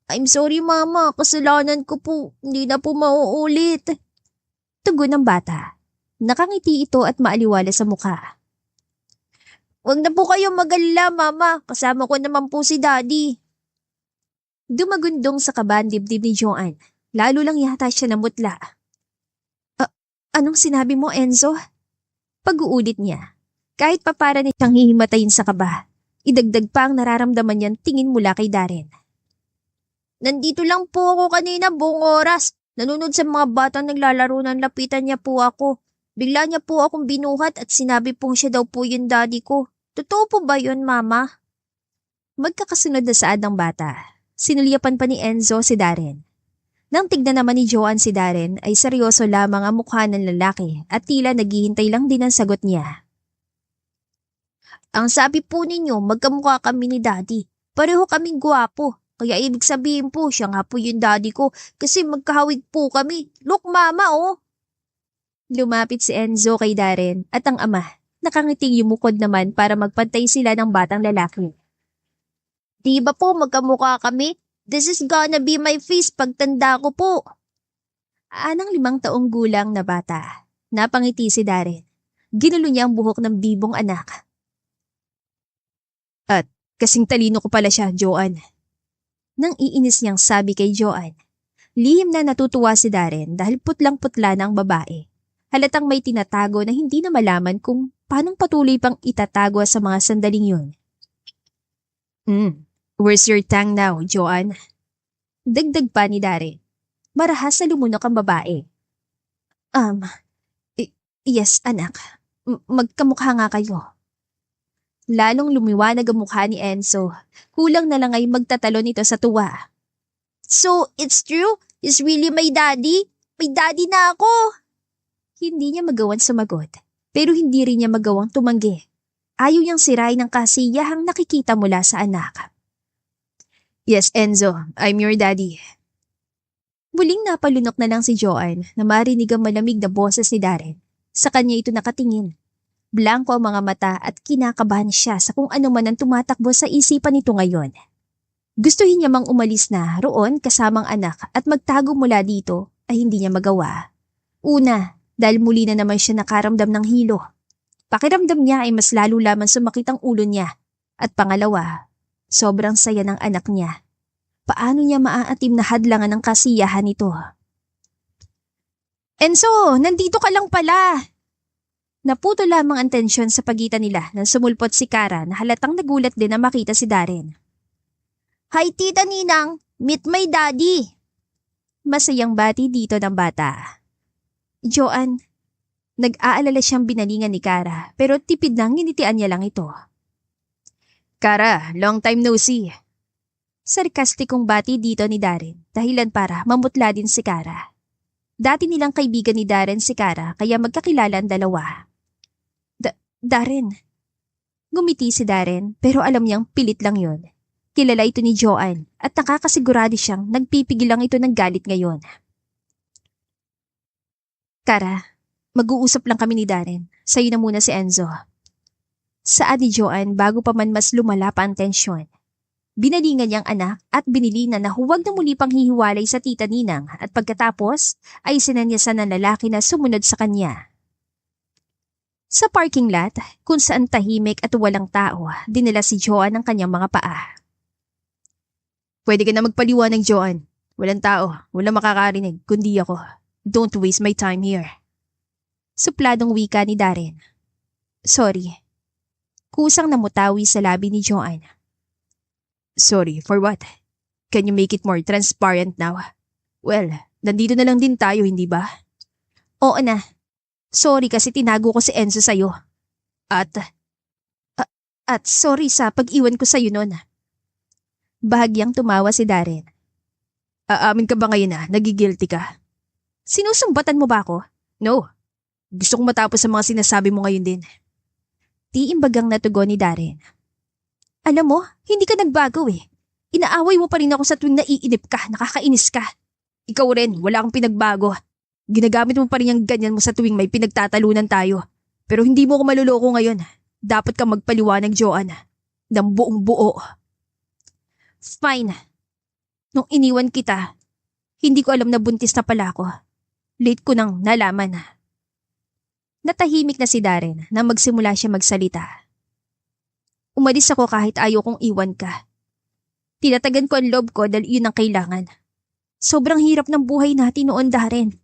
[SPEAKER 1] "I'm sorry mama, kasalanan ko po. Hindi na po mauulit." Tugon ng bata. Nakangiti ito at maaliwala sa mukha. "Huwag na po kayong mag-alala mama, kasama ko naman po si daddy." Dumagundong sa kaban dibdib ni Joanne. Lalo lang yata siya namutla. Anong sinabi mo, Enzo?" Pag-uulit niya. Kahit pa para niya siyang hihimatayin sa kaba, idagdag pa ang nararamdaman niyang tingin mula kay Darren. "Nandito lang po ako kanina buong oras. Nanonood sa mga batang naglalaro ng lapitan niya po ako. Bigla niya po akong binuhat at sinabi pong siya daw po yung daddy ko. Totoo po ba yun, mama?" Magkakasunod na saad ng bata. Sinulyapan pa ni Enzo si Darren. Nang tignan naman ni Joanne si Darren ay seryoso lamang ang mukha ng lalaki at tila naghihintay lang din ang sagot niya. "Ang sabi po ninyo magkamukha kami ni daddy. Pareho kaming gwapo. Kaya ibig sabihin po siya nga po yung daddy ko kasi magkahawig po kami. Look mama oh." Lumapit si Enzo kay Darren at ang ama nakangiting yumukod naman para magpantay sila ng batang lalaki.
[SPEAKER 2] Di ba po magkamukha kami? This is gonna be my face pagtanda ko po.
[SPEAKER 1] Anang 5 taong gulang na bata. Napangiti si Darren. Ginulo niya ang buhok ng bibong anak. At kasing talino ko pala siya, Joanne. Nang iinis niyang sabi kay Joanne. Lihim na natutuwa si Darren dahil putlang-putla na ang babae. Halatang may tinatago na hindi na malaman kung paanong patuloy pang itatago sa mga sandaling yun. Where's your tongue now, Joanne? Dagdag pa ni Darren. Marahas na lumunok ang babae. Yes, anak. Magkamukha nga kayo. Lalong lumiwanag ang mukha ni Enzo. Kulang na lang ay magtatalon ito sa tuwa.
[SPEAKER 2] So, it's true? He's really my daddy? May daddy na ako!
[SPEAKER 1] Hindi niya magawang sumagot, pero hindi rin niya magawang tumanggi. Ayaw niyang sirain ang kasiyahang nakikita mula sa anak. Yes, Enzo, I'm your daddy. Muling napalunok na lang si Joanne na marinig ang malamig na boses ni Darren. Sa kanya ito nakatingin. Blanko ang mga mata at kinakabahan siya sa kung ano man ang tumatakbo sa isipan nito ngayon. Gustuhin niya mang umalis na roon kasamang anak at magtago mula dito ay hindi niya magawa. Una, dahil muli na naman siya nakaramdam ng hilo. Pakiramdam niya ay mas lalo lamang sumakit ang ulo niya. At pangalawa, sobrang saya ng anak niya. Paano niya maaatim na hadlangan ng kasiyahan nito? Enzo, nandito ka lang pala! Naputo lamang ang tensyon sa pagitan nila nang sumulpot si Kara na halatang nagulat din na makita si Darren.
[SPEAKER 2] Hi Tita Ninang, meet my daddy!
[SPEAKER 1] Masayang bati dito ng bata. Joanne, nag-aalala siyang binalingan ni Kara pero tipid nang nginitian niya lang ito. Kara, long time no see. Sarkastikong bati dito ni Darren dahilan para mamutla din si Kara. Dati nilang kaibigan ni Darren si Kara kaya magkakilala ang dalawa. Darren. Ngumiti si Darren pero alam niyang pilit lang yon. Kilala ito ni Joanne at nakakasigurado siyang nagpipigil lang ito ng galit ngayon. Kara, mag-uusap lang kami ni Darren. Sa'yo na muna si Enzo. Saad ni Joanne bago pa man mas lumala pa ang tensyon. Binalingan niyang anak at binilinan na huwag na muli pang hihiwalay sa tita Ninang at pagkatapos ay sinanyasan ng lalaki na sumunod sa kanya. Sa parking lot, kung saan tahimik at walang tao, dinala si Joanne ang kanyang mga paa. Pwede ka na magpaliwanag, Joanne. Walang tao, walang makakarinig, kundi ako. Don't waste my time here. Supladong wika ni Darren. Sorry. Kusang namutawi sa labi ni Joanne. Sorry, for what? Can you make it more transparent now? Well, nandito na lang din tayo, hindi ba? Oo na. Sorry kasi tinago ko si Enzo sa'yo. At sorry sa pag-iwan ko sa'yo nun. Bahagyang tumawa si Darren. Aamin ka ba ngayon na nagigilty ka? Sinusumbatan mo ba ako? No. Gusto kong matapos sa mga sinasabi mo ngayon din. Tiimbagang natugon ni Darren. Alam mo, hindi ka nagbago eh. Inaaway mo pa rin ako sa tuwing naiinip ka, nakakainis ka. Ikaw rin, wala kang pinagbago. Ginagamit mo pa rin yung ganyan mo sa tuwing may pinagtatalunan tayo. Pero hindi mo ko maluloko ngayon. Dapat kang magpaliwanag, Joanne. Ng buong buo. Fine. Nung iniwan kita, hindi ko alam na buntis na pala ako. Late ko nang nalaman. Natahimik na si Darren nang magsimula siya magsalita. Umalis ako kahit ayaw kong iwan ka. Tinatagan ko ang loob ko dahil yun ang kailangan. Sobrang hirap ng buhay natin noon, Darren.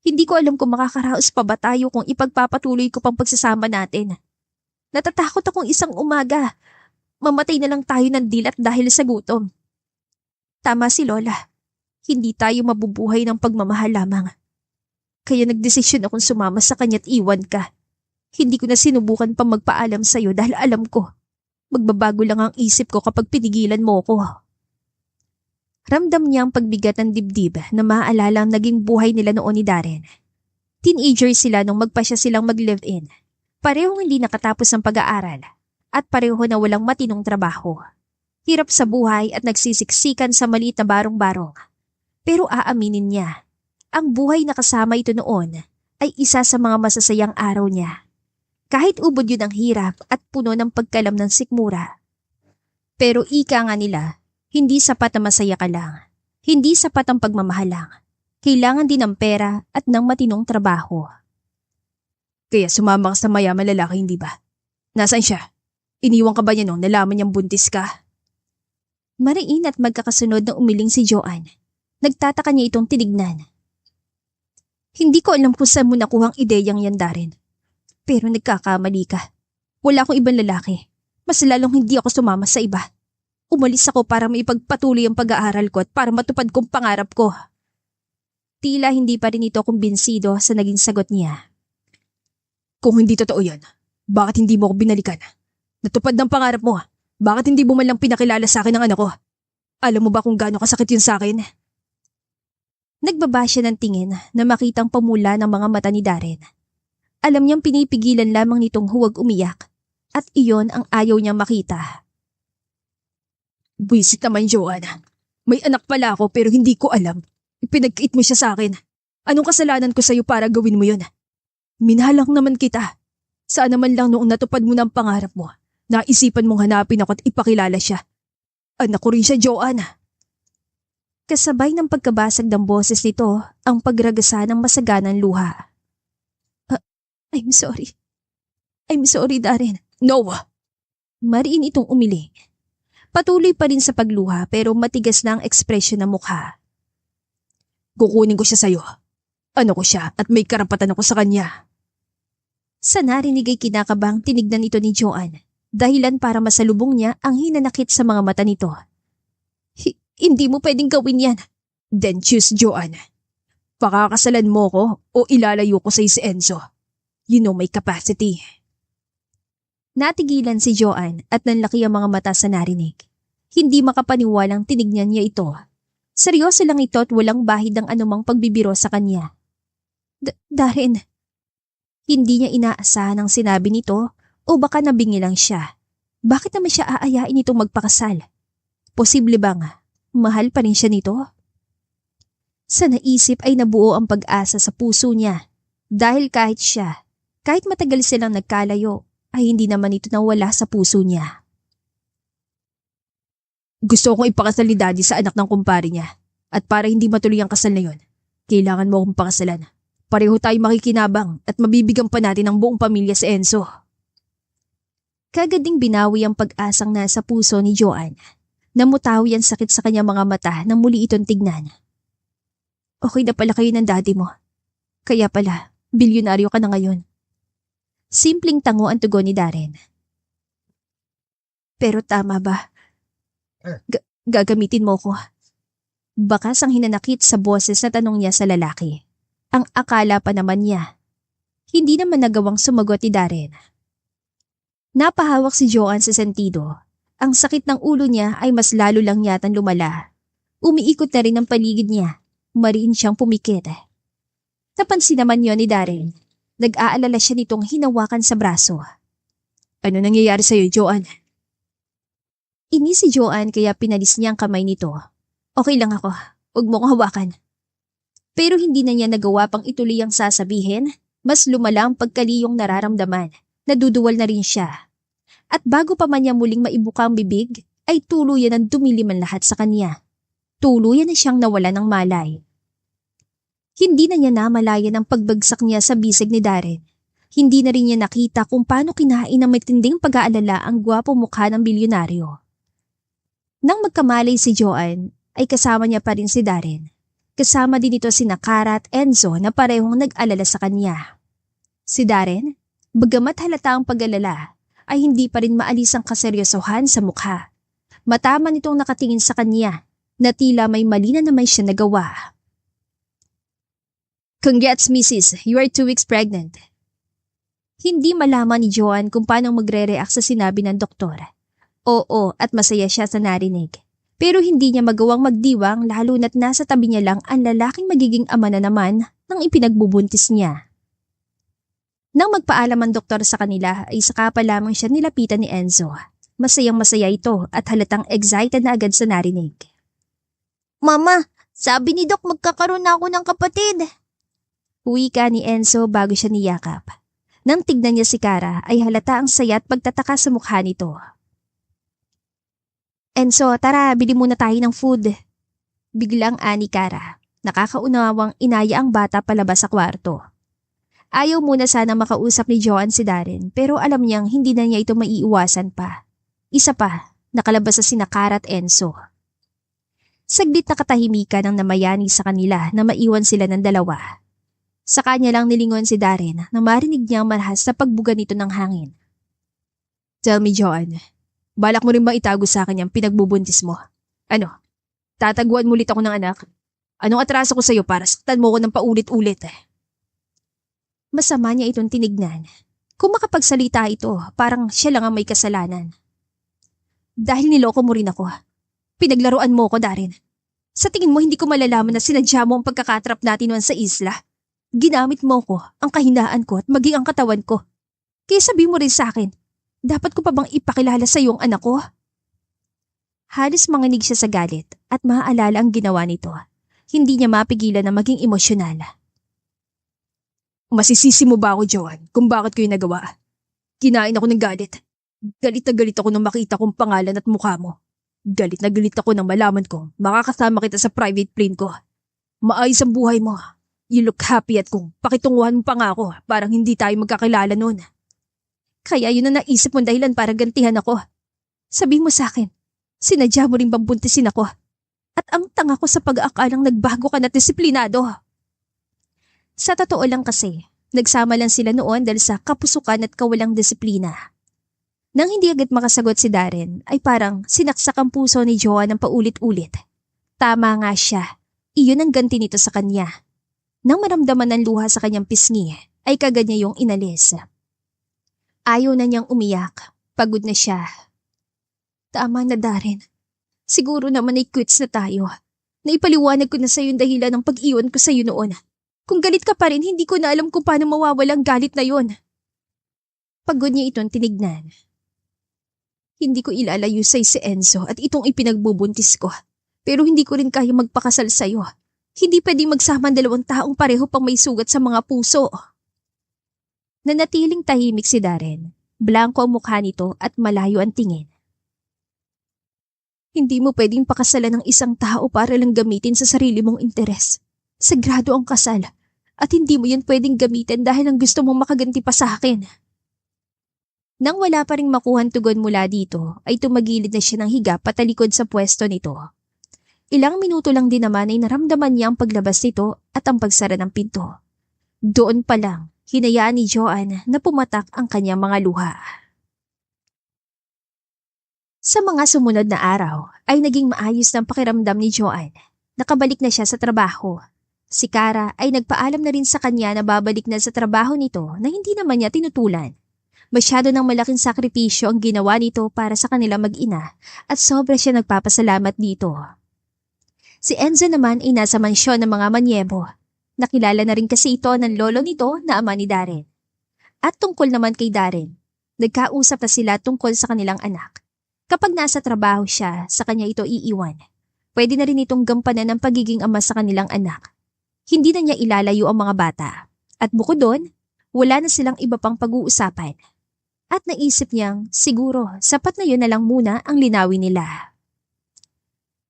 [SPEAKER 1] Hindi ko alam kung makakaraos pa ba tayo kung ipagpapatuloy ko pang pagsasama natin. Natatakot akong isang umaga. Mamatay na lang tayo ng dilat dahil sa gutom. Tama si Lola. Hindi tayo mabubuhay ng pagmamahal lamang. Kaya nagdesisyon akong sumama sa kanya't iwan ka. Hindi ko na sinubukan pang magpaalam sa'yo dahil alam ko, magbabago lang ang isip ko kapag pinigilan mo ko. Ramdam niya ang pagbigat ng dibdib na maaalala ang naging buhay nila noon ni Darren. Teenager sila nung magpasya silang mag-live-in. Parehong hindi nakatapos ng pag-aaral at pareho na walang matinong trabaho. Hirap sa buhay at nagsisiksikan sa maliit na barong-barong. Pero aaminin niya, ang buhay na kasama ito noon ay isa sa mga masasayang araw niya. Kahit ubod yun ang hirap at puno ng pagkalam ng sikmura. Pero ika nga nila, hindi sapat na masaya ka lang. Hindi sapat ang pagmamahal lang. Kailangan din ng pera at ng matinong trabaho. Kaya sumama ka sa mayaman lalaki, hindi ba? Nasaan siya? Iniwan ka ba niya nung nalaman niyang buntis ka? Mariin at magkakasunod na umiling si Joanne. Nagtataka niya itong tinignan. Hindi ko alam kung saan mo nakuhang ideyang yan, Darren. Pero nagkakamali ka. Wala akong ibang lalaki. Mas lalong hindi ako sumama sa iba. Umalis ako para maipagpatuloy ang pag-aaral ko at para matupad kong pangarap ko. Tila hindi pa rin ito kumbinsido sa naging sagot niya. Kung hindi totoo yan, bakit hindi mo ako binalikan? Natupad ng pangarap mo. Bakit hindi mo man lang pinakilala sa akin ang anak ko? Alam mo ba kung gaano kasakit yun sa akin? Nagbaba siya ng tingin na makitang pamula ng mga mata ni Darren. Alam niyang pinipigilan lamang nitong huwag umiyak at iyon ang ayaw niyang makita. Buisit naman, Joanne. May anak pala ako pero hindi ko alam. Ipinagkait mo siya sa akin. Anong kasalanan ko sa'yo para gawin mo yun? Minahal lang naman kita. Sana man lang noong natupad mo ng pangarap mo, naisipan mong hanapin ako at ipakilala siya. Anak ko rin siya, Joanne. Kasabay ng pagkabasag ng boses nito ang pagragasa ng masaganang luha. I'm sorry. I'm sorry, Darren. No! Mariin itong umiling. Patuloy pa rin sa pagluha pero matigas na ang ekspresyon ng mukha. Kukunin ko siya sa'yo. Ano ko siya at may karapatan ako sa kanya. Sa narinig ay kinakabang tinignan ito ni Joanne, dahilan para masalubong niya ang hinanakit sa mga mata nito. Hindi mo pwedeng gawin yan. Then choose, Joanne. Pakakasalan mo ko o ilalayo ko sa'yo si Enzo. You know my capacity. Natigilan si Joanne at nanlaki ang mga mata sa narinig. Hindi makapaniwalang tinignan niya ito. Seryoso lang ito at walang bahid ng anumang pagbibiro sa kanya. Darren, hindi niya inaasahan ang sinabi nito o baka nabingi lang siya. Bakit naman siya aayain itong magpakasal? Posible bang mahal pa rin siya nito? Sa naisip ay nabuo ang pag-asa sa puso niya dahil kahit matagal silang nagkalayo, ay hindi naman ito nawala sa puso niya. Gusto kong ipakasal ni Daddy sa anak ng kumpare niya at para hindi matuloy ang kasal na yon, kailangan mo akong pakasalan. Pareho tayo makikinabang at mabibigyan pa natin ang buong pamilya sa Enzo. Kagading binawi ang pag-asang nasa puso ni Joanne. Namutawi ang sakit sa kanyang mga mata nang muli itong tignan. Okay na pala kayo ng daddy mo. Kaya pala, bilyonaryo ka na ngayon. Simpleng tango ang tugon ni Darren. Pero tama ba? Gagamitin mo ko. Bakas ang hinanakit sa boses na tanong niya sa lalaki. Ang akala pa naman niya. Hindi naman nagawang sumagot ni Darren. Napahawak si Joanne sa sentido. Ang sakit ng ulo niya ay mas lalo lang yatang lumala. Umiikot na rin ang paligid niya. Mariin siyang pumikit. Napansin naman yon ni Darren. Nag-aalala siya nitong hinawakan sa braso. Ano nangyayari sa'yo, Joanne? Inis si Joanne kaya pinalis niya ang kamay nito. Okay lang ako. Huwag mo kong hawakan. Pero hindi na niya nagawa pang ituloy ang sasabihin. Mas lumala ang pagkaliyong nararamdaman. Naduduwal na rin siya. At bago pa man niya muling maibuka ang bibig, ay tuluyan ang dumilim ang lahat sa kanya. Tuluyan na siyang nawala ng malay. Hindi na niya namalayan ang pagbagsak niya sa bisig ni Darren. Hindi na rin niya nakita kung paano kinain ng matinding pag-aalala ang gwapo mukha ng bilyonaryo. Nang magkamalay si Joanne, ay kasama niya pa rin si Darren. Kasama din ito sina Kara at Enzo na parehong nag-alala sa kanya. Si Darren, bagamat halata ang pag-alala, ay hindi pa rin maalis ang kaseryosohan sa mukha. Mataman itong nakatingin sa kanya na tila may mali na naman siya nagawa. Congrats, Mrs. You are 2 weeks pregnant. Hindi malaman ni Joanne kung paano magre-react sa sinabi ng doktor. Oo, at masaya siya sa narinig. Pero hindi niya magawang magdiwang lalo na't nasa tabi niya lang ang lalaking magiging ama na naman ng ipinagbubuntis niya. Nang magpaalam ang doktor sa kanila ay saka pa lamang siya nilapitan ni Enzo. Masayang-masaya ito at halatang excited na agad sa narinig.
[SPEAKER 2] Mama, sabi ni Doc magkakaroon na ako ng kapatid.
[SPEAKER 1] Wika ni Enzo bago siya niyakap. Nang tignan niya si Kara ay halata ang saya at pagtataka sa mukha nito. Enzo, tara, bili muna tayo ng food. Biglang ani Kara. Nakakaunawang inaya ang bata palabas sa kwarto. Ayaw muna sana makausap ni Joanne si Darren pero alam niyang hindi na niya ito maiiwasan pa. Isa pa, nakalabas sa sina Kara at Enzo. Saglit na katahimikan ang namayani sa kanila na maiwan sila ng dalawa. Sa kanya lang nilingon si Darren na marinig niyang marahas na pagbuga nito ng hangin. Tell me, Joanne, balak mo rin bang itago sa akin yung pinagbubuntis mo? Ano? Tataguan mo ulit ako ng anak? Anong atraso ko sa'yo para saktan mo ko ng paulit-ulit? Masama niya itong tinignan. Kung makapagsalita ito, parang siya lang ang may kasalanan. Dahil niloko mo rin ako. Pinaglaruan mo ko, Darren. Sa tingin mo hindi ko malalaman na sinadya mo ang pagkakatrap natin noon sa isla? Ginamit mo ko, ang kahinaan ko at maging ang katawan ko. Kaya sabi mo rin sa akin, dapat ko pa bang ipakilala sa iyong anak ko? Halos manginig siya sa galit at maaalala ang ginawa nito. Hindi niya mapigilan na maging emosyonal. Masisisi mo ba ako, Joanne, kung bakit ko yung nagawa? Kinain ako ng galit. Galit na galit ako nang makita kong pangalan at mukha mo. Galit na galit ako nang malaman ko makakasama kita sa private plane ko. Maayos ang buhay mo. You look happy at kung pakitunguhan mo pa nga ako, parang hindi tayo magkakilala noon. Kaya yun ang naisip mong dahilan para gantihan ako. Sabi mo sa akin, sinadya mo rin bang buntisin ako? At ang tanga ko sa pag-aakalang nagbago ka na disiplinado. Sa totoo lang kasi, nagsama lang sila noon dahil sa kapusukan at kawalang disiplina. Nang hindi agad makasagot si Darren, ay parang sinaksak ang puso ni Joanne ng paulit-ulit. Tama nga siya, iyon ang ganti nito sa kanya. Nang maramdaman ng luha sa kanyang pisngi, ay kagad niya yung inalis. Ayaw na niyang umiyak, pagod na siya. Tama na, Darren. Siguro naman ay quits na tayo. Naipaliwanag ko na sa'yo yung dahilan ng pag-iwan ko sa'yo noon. Kung galit ka pa rin, hindi ko na alam kung paano mawawala ang galit na yon. Pagod niya itong tinignan. Hindi ko ilalayo sa'yo si Enzo at itong ipinagbubuntis ko. Pero hindi ko rin kaya magpakasal sa'yo. Hindi pwedeng magsama ang dalawang taong pareho pang may sugat sa mga puso. Nanatiling tahimik si Darren. Blanko ang mukha nito at malayo ang tingin. Hindi mo pwedeng pakasalan ng isang tao para lang gamitin sa sarili mong interes. Sagrado ang kasal at hindi mo yan pwedeng gamitin dahil ang gusto mong makaganti pa sa akin. Nang wala pa ring makuhang tugon mula dito, ay tumagilid na siya ng higa patalikod sa pwesto nito. Ilang minuto lang din naman ay naramdaman niya ang paglabas nito at ang pagsara ng pinto. Doon pa lang, hinayaan ni Joanne na pumatak ang kanyang mga luha. Sa mga sumunod na araw ay naging maayos ng pakiramdam ni Joanne. Nakabalik na siya sa trabaho. Si Kara ay nagpaalam na rin sa kanya na babalik na sa trabaho nito na hindi naman niya tinutulan. Masyado ng malaking sakripisyo ang ginawa nito para sa kanila mag-ina at sobra siya nagpapasalamat dito. Si Enzo naman ay nasa mansyon ng mga Manyebo. Nakilala na rin kasi ito ng lolo nito na ama ni Darren. At tungkol naman kay Darren, nagkausap na sila tungkol sa kanilang anak. Kapag nasa trabaho siya, sa kanya ito iiwan. Pwede na rin itong gampanan ng pagiging ama sa kanilang anak. Hindi na niya ilalayo ang mga bata. At bukod doon, wala na silang iba pang pag-uusapan. At naisip niyang siguro sapat na yun na lang muna ang linawin nila.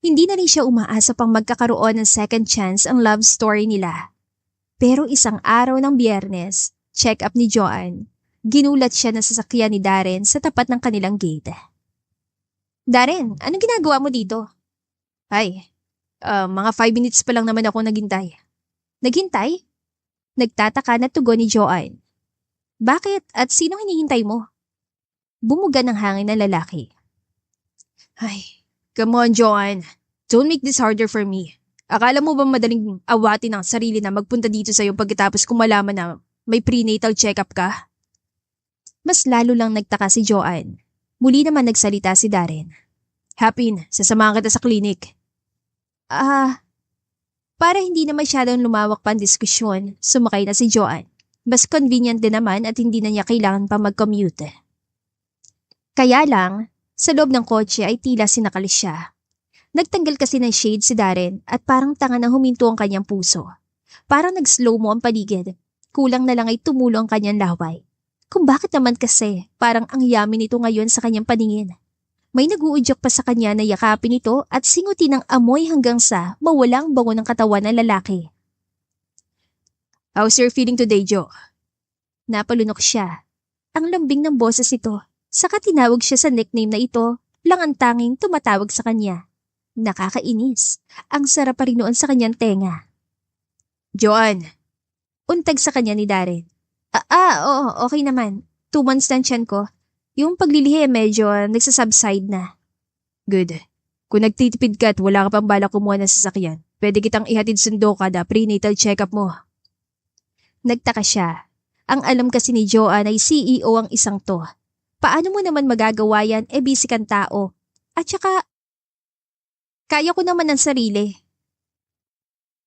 [SPEAKER 1] Hindi na rin siya umaasa pang magkakaroon ng second chance ang love story nila. Pero isang araw ng Biyernes, check up ni Joanne, ginulat siya na sasakyan ni Darren sa tapat ng kanilang gate. Darren, anong ginagawa mo dito? Ay, mga 5 minutes pa lang naman ako naghintay. Naghintay? Nagtataka na tugon ni Joanne. Bakit at sinong hinihintay mo? Bumuga ng hangin na lalaki. Ay, come on Joanne. Don't make this harder for me. Akala mo ba madaling awatin ang sarili na magpunta dito sa'yo pagkatapos kung malaman na may prenatal check-up ka? Mas lalo lang nagtaka si Joanne. Muli naman nagsalita si Darren. Hapin, sasamahan kita sa klinik. Para hindi na masyadong lumawak pa ang diskusyon, sumakay na si Joanne. Mas convenient din naman at hindi na niya kailangan pa mag-commute. Kaya lang, sa loob ng kotse ay tila sinakalis siya. Nagtanggal kasi ng shade si Darren at parang tanga na huminto ang kanyang puso. Parang nag-slow mo ang paligid. Kulang na lang ay tumulo ang kanyang laway. Kung bakit naman kasi, parang ang yaman nito ngayon sa kanyang paningin. May naguudyok pa sa kanya na yakapin ito at singutin ng amoy hanggang sa mawalang bango ng katawan ng lalaki. How's your feeling today, Jo? Napalunok siya. Ang lambing ng boses ito. Saka tinawag siya sa nickname na ito lang ang tanging tumatawag sa kanya. Nakakainis. Ang sarap pa rin noon sa kanyang tenga. Joanne. Untag sa kanya ni Darren. Oo, okay naman. 2 months na tiyan ko. Yung paglilihi medyo nagsasubside na. Good. Kung nagtitipid ka at wala ka pang balak kumuha ng sasakyan, pwede kitang ihatid sundo kada prenatal check-up mo. Nagtaka siya. Ang alam kasi ni Joanne ay CEO ang isang to. Paano mo naman magagawa yan busy kang tao? At saka, kaya ko naman ng sarili.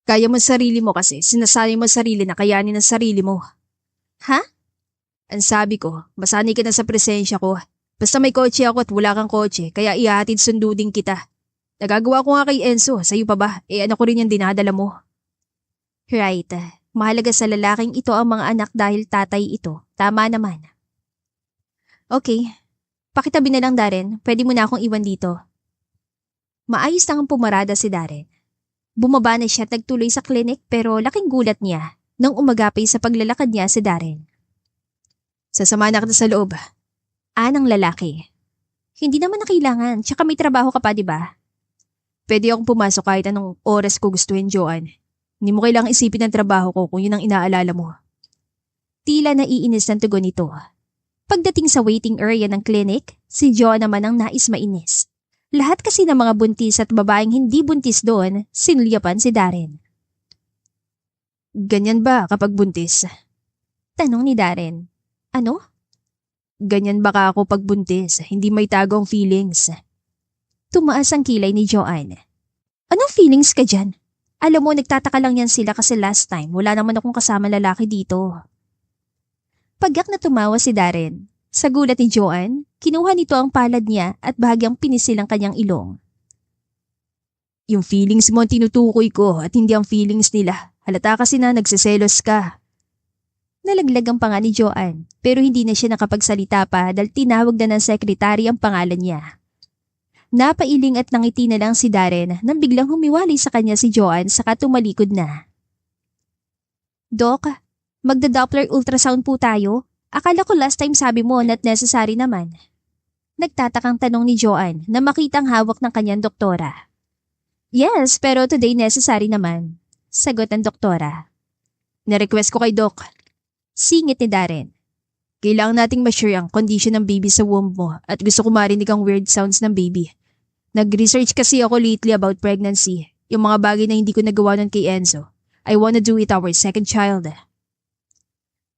[SPEAKER 1] Kaya mo sarili mo kasi sinasabi mo sarili na kayanin ang sarili mo. Ha? Ang sabi ko, masanay ka na sa presensya ko. Basta may kotse ako at wala kang kotse, kaya ihatid sundo din kita. Nagagawa ko nga kay Enzo, sa'yo pa ba? Ano ko rin yung dinadala mo. Right. Mahalaga sa lalaking ito ang mga anak dahil tatay ito. Tama naman. Okay. Pakitabi na lang, Darren. Pwede mo na akong iwan dito. Maayos lang pumarada si Darren. Bumaba na siya at nagtuloy sa klinik pero laking gulat niya nang umagapay sa paglalakad niya si Darren. Sasama na kita sa loob. Anang lalaki. Hindi naman na kailangan, tsaka may trabaho ka pa, di ba? Pwede akong pumasok kahit anong oras ko gustuhin, Joanne. Hindi mo kailangang isipin ang trabaho ko kung yun ang inaalala mo. Tila naiinis ng tugon nito. Pagdating sa waiting area ng clinic, si Joanne naman ang nais mainis. Lahat kasi ng mga buntis at babaeng hindi buntis doon, sinulyapan si Darren. Ganyan ba kapag buntis? Tanong ni Darren. Ano? Ganyan ba ka ako pag buntis? Hindi may tagong feelings. Tumaas ang kilay ni Joanne. Anong feelings ka dyan? Alam mo, nagtataka lang yan sila kasi last time wala naman akong kasama lalaki dito. Pagyak na tumawa si Darren. Sa gulat ni Joanne, kinuha nito ang palad niya at bahagyang pinisil ang kanyang ilong. Yung feelings mo ang tinutukoy ko at hindi ang feelings nila. Halata kasi na nagsiselos ka. Nalaglag ang panga ni Joanne pero hindi na siya nakapagsalita pa dahil tinawag na ng sekretary ang pangalan niya. Napailing at nangiti na lang si Darren nang biglang humiwalay sa kanya si Joanne saka tumalikod na. Doc, magda-Doppler ultrasound po tayo? Akala ko last time sabi mo not necessary naman. Nagtatakang tanong ni Joanne na makitang hawak ng kanyang doktora. Yes, pero today necessary naman. Sagot ng doktora. Na-request ko kay Doc. Singit ni Darren. Kailangan nating ma-sure ang condition ng baby sa womb mo at gusto ko marinig ang weird sounds ng baby. Nag-research kasi ako lately about pregnancy. Yung mga bagay na hindi ko nagawa nun kay Enzo. I wanna do it our second child.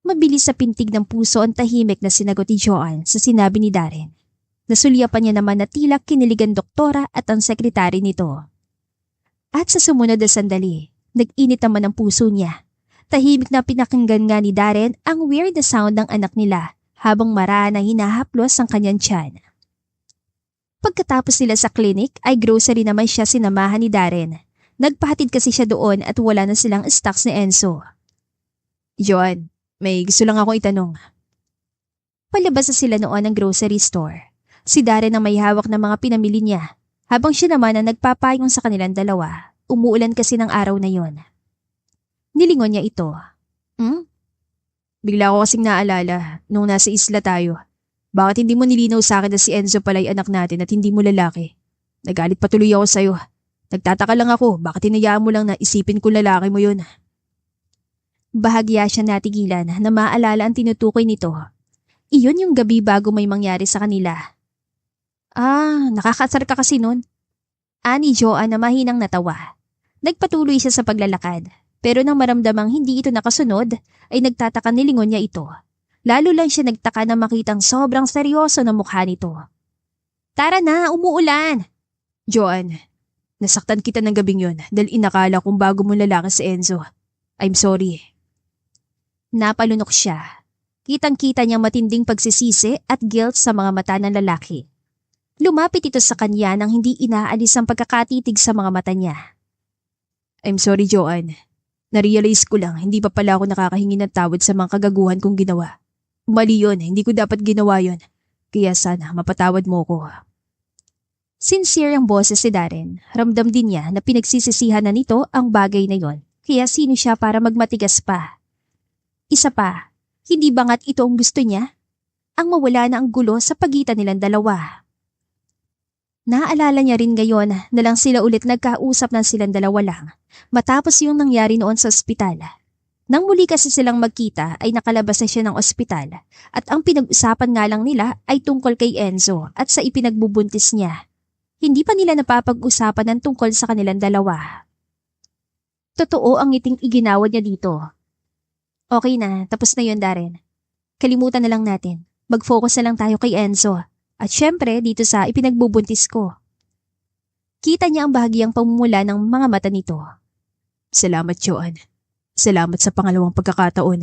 [SPEAKER 1] Mabilis sa pintig ng puso ang tahimik na sinagot ni Joanne sa sinabi ni Darren. Nasulyapan niya naman na tila kiniligan doktora at ang sekretary nito. At sa sumunod na sandali, nag-init naman ang puso niya. Tahimik na pinakinggan nga ni Darren ang weird na sound ng anak nila habang marana hinahaplos ang kanyang tiyan. Pagkatapos nila sa clinic ay grocery naman siya sinamahan ni Darren. Nagpahatid kasi siya doon at wala na silang stocks ni Enzo. Joanne, may gusto lang akong itanong. Palabas na sila noon ng grocery store. Si Darren ang may hawak ng mga pinamili niya, habang siya naman ang nagpapayong sa kanilang dalawa. Umuulan kasi ng araw na yon. Nilingon niya ito. Bigla ko kasing naalala nung nasa isla tayo. Bakit hindi mo nilinaw sa akin na si Enzo pala'y anak natin at hindi mo lalaki? Nagalit patuloy ako sa'yo. Nagtataka lang ako, bakit hinayaan mo lang na isipin ko lalaki mo yun? Bahagya siya natigilan na maalala ang tinutukoy nito. Iyon yung gabi bago may mangyari sa kanila. Nakakasar ka kasi nun. Ani Joanne na mahinang natawa. Nagpatuloy siya sa paglalakad. Pero nang maramdamang hindi ito nakasunod, ay nagtataka nilingon niya ito. Lalo lang siya nagtaka na makitang sobrang seryoso na mukha nito. Tara na, umuulan! Joanne, nasaktan kita ng gabing yun dahil inakala kong bago mo lalaki si Enzo. I'm sorry. Napalunok siya. Kitang-kita niyang matinding pagsisisi at guilt sa mga mata ng lalaki. Lumapit ito sa kanya nang hindi inaalis ang pagkakatitig sa mga mata niya. I'm sorry, Joanne. Narealize ko lang, hindi pa pala ako nakakahingi ng tawad sa mga kagaguhan kong ginawa. Mali yun, hindi ko dapat ginawa yun. Kaya sana mapatawad mo ko. Sincere ang boses si Darren. Ramdam din niya na pinagsisisihan na nito ang bagay na yon. Kaya sino siya para magmatigas pa? Isa pa, hindi ba nga't ito ang gusto niya? Ang mawala na ang gulo sa pagitan nilang dalawa. Naaalala niya rin ngayon na lang sila ulit nagkausap ng silang dalawa lang matapos yung nangyari noon sa ospital. Nang muli kasi silang magkita ay nakalabas na siya ng ospital at ang pinag-usapan nga lang nila ay tungkol kay Enzo at sa ipinagbubuntis niya. Hindi pa nila napapag-usapan ng tungkol sa kanilang dalawa. Totoo ang ngiting iginawa niya dito. Okay na, tapos na yun, Darren. Kalimutan na lang natin. Mag-focus na lang tayo kay Enzo. At syempre, dito sa ipinagbubuntis ko. Kita niya ang bahagyang pamumula ng mga mata nito. Salamat, Joanne. Salamat sa pangalawang pagkakataon.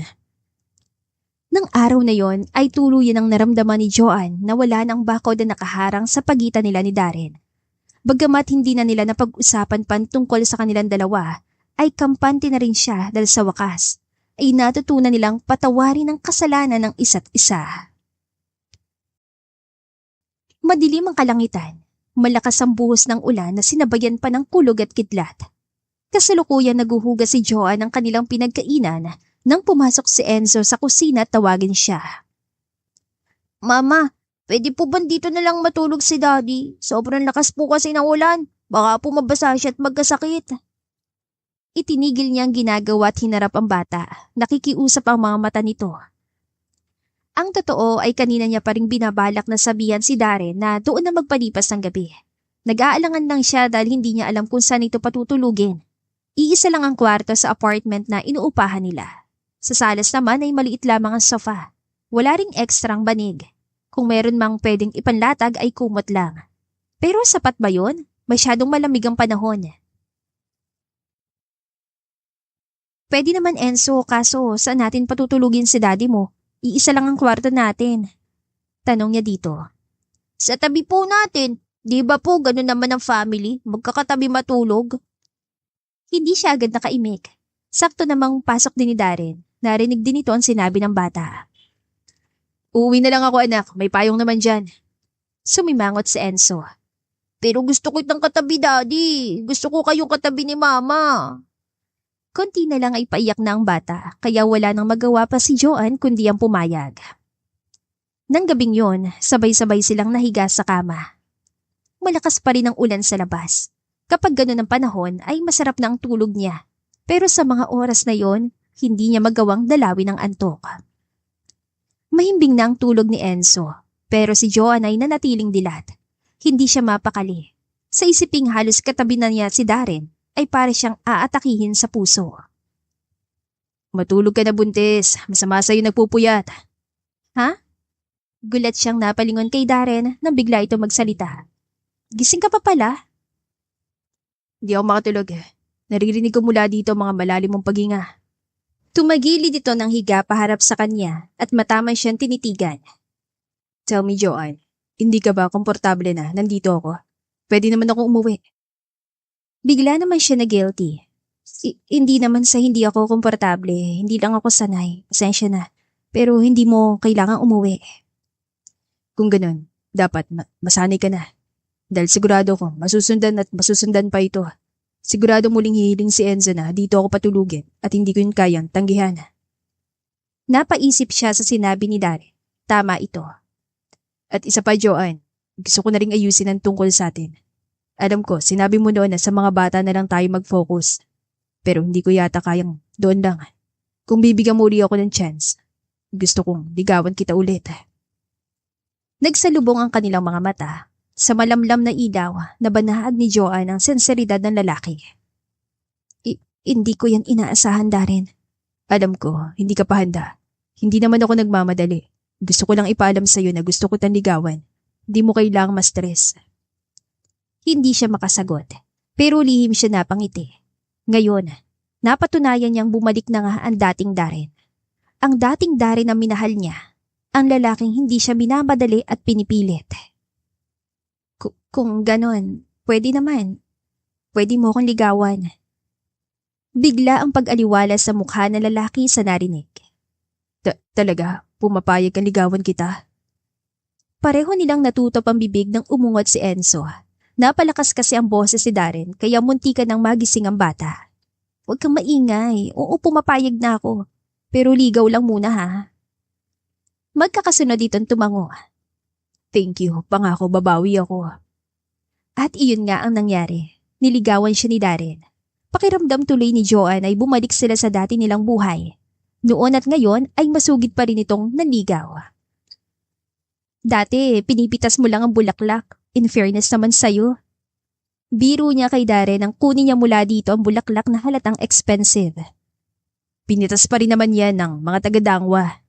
[SPEAKER 1] Nang araw na yon ay tuluyan ang naramdaman ni Joanne na wala ng bakod na nakaharang sa pagitan nila ni Darren. Bagamat hindi na nila napag-usapan pa tungkol sa kanilang dalawa, ay kampante na rin siya dahil sa wakas ay natutunan nilang patawarin ang kasalanan ng isa't isa. Madilim ang kalangitan. Malakas ang buhos ng ulan na sinabayan pa ng kulog at kidlat. Kasalukuyan naguhugas si Joanne ng kanilang pinagkainan nang pumasok si Enzo sa kusina at tawagin siya.
[SPEAKER 2] Mama, pwede po ba dito na lang matulog si Daddy? Sobrang lakas po kasi ng ulan. Baka po mabasa siya at magkasakit.
[SPEAKER 1] Itinigil niya ang ginagawa at hinarap ang bata. Nakikiusap ang mga mata nito. Ang totoo ay kanina niya pa ring binabalak na sabihan si Darren na doon na magpalipas ng gabi. Nag-aalangan lang siya dahil hindi niya alam kung saan ito patutulugin. Iisa lang ang kwarto sa apartment na inuupahan nila. Sa salas naman ay maliit lamang ang sofa. Wala ring ekstrang banig. Kung meron mang pwedeng ipanlatag ay kumot lang. Pero sapat ba yun? Masyadong malamig ang panahon. Pwede naman Enzo, kaso saan natin patutulugin si daddy mo? Iisa lang ang kwarto natin. Tanong niya dito.
[SPEAKER 2] Sa tabi po natin. Di ba po ganun naman ang family? Magkakatabi matulog?
[SPEAKER 1] Hindi siya agad nakaimik. Sakto namang pasok din ni Darren. Narinig din ito ang sinabi ng bata. Uwi na lang ako anak, may payong naman dyan. Sumimangot si Enzo.
[SPEAKER 2] Pero gusto ko itang katabi daddy. Gusto ko kayong katabi ni mama.
[SPEAKER 1] Konti na lang ay paiyak na ang bata, kaya wala nang magawa pa si Joanne kundi ang pumayag. Nang gabing yon, sabay-sabay silang nahiga sa kama. Malakas pa rin ang ulan sa labas. Kapag ganun ang panahon ay masarap na ang tulog niya. Pero sa mga oras na yon, hindi niya magawang dalawin ang antok. Mahimbing na ang tulog ni Enzo, pero si Joanne ay nanatiling dilat. Hindi siya mapakali. Sa isiping halos katabi na niya si Darren, ay para siyang aatakihin sa puso. Matulog ka na buntis, masama sa'yo nagpupuyat. Ha? Gulat siyang napalingon kay Darren nang bigla ito magsalita. Gising ka pa pala? Di ako makatulog. Naririnig ko mula dito mga malalim mong paghinga. Tumagilid ito ng higa paharap sa kanya at mataman siyang tinitigan. Tell me Joanne, hindi ka ba komportable na nandito ako? Pwede naman ako umuwi. Bigla naman siya na guilty. Hindi naman sa hindi ako komportable, hindi lang ako sanay, pasensya na. Pero hindi mo kailangang umuwi. Kung ganun, dapat masanay ka na. Dahil sigurado ko, masusundan at masusundan pa ito. Sigurado muling hihiling si Enzo na dito ako patulugin at hindi ko yun kayang tanggihan. Napaisip siya sa sinabi ni Darren. Tama ito. At isa pa Joanne, gusto ko na ring ayusin ang tungkol sa atin. Alam ko, sinabi mo noon na sa mga bata na lang tayo mag-focus. Pero hindi ko yata kayang doon lang. Kung bibigyan mo uli ako ng chance, gusto kong ligawan kita ulit. Nagsalubong ang kanilang mga mata. Sa malamlam na ilaw, nabanahag ni Joanne ang senseridad ng lalaki. Hindi ko yan inaasahan, Darren. Alam ko, hindi ka pa handa. Hindi naman ako nagmamadali. Gusto ko lang ipaalam sa'yo na gusto ko tang ligawan. Hindi mo kailangang ma-stress. Hindi siya makasagot, pero lihim siya napangiti. Ngayon, napatunayan niyang bumalik na nga ang dating Darren. Ang dating Darren na minahal niya. Ang lalaking hindi siya minamadali at pinipilit. Kung ganon, pwede naman. Pwede mo akong ligawan. Bigla ang pag-aliwala sa mukha ng lalaki sa narinig. Talaga, pumapayag ang ligawan kita? Pareho nilang natutop ang bibig nang umungot si Enzo. Napalakas kasi ang boses si Darren kaya muntikan nang magising ang bata. Huwag kang maingay. Oo, pumapayag na ako. Pero ligaw lang muna ha. Magkakasunod ditong tumango. Thank you, pangako babawi ako. At iyon nga ang nangyari. Niligawan siya ni Darren. Pakiramdam tuloy ni Joanne ay bumalik sila sa dati nilang buhay. Noon at ngayon ay masugid pa rin itong nanligaw. Dati, pinipitas mo lang ang bulaklak. In fairness naman sa'yo. Biro niya kay Darren ang kunin niya mula dito ang bulaklak na halatang expensive. Pinitas pa rin naman yan ng mga taga-Dangwa.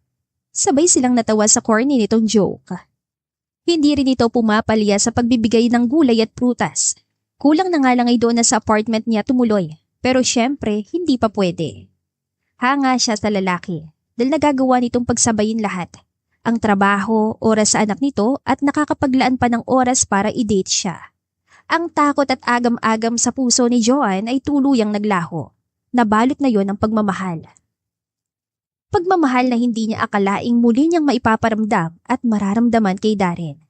[SPEAKER 1] Sabay silang natawa sa corny nitong joke. Hindi rin ito pumapalya sa pagbibigay ng gulay at prutas. Kulang na nga lang ay doon na sa apartment niya tumuloy. Pero syempre, hindi pa pwede. Hanga siya sa lalaki dahil nagagawa nitong pagsabayin lahat. Ang trabaho, oras sa anak nito at nakakapaglaan pa ng oras para i-date siya. Ang takot at agam-agam sa puso ni Joanne ay tuluyang naglaho. Nabalot na yon ng pagmamahal. Pagmamahal na hindi niya akalaing muli niyang maipaparamdam at mararamdaman kay Darren.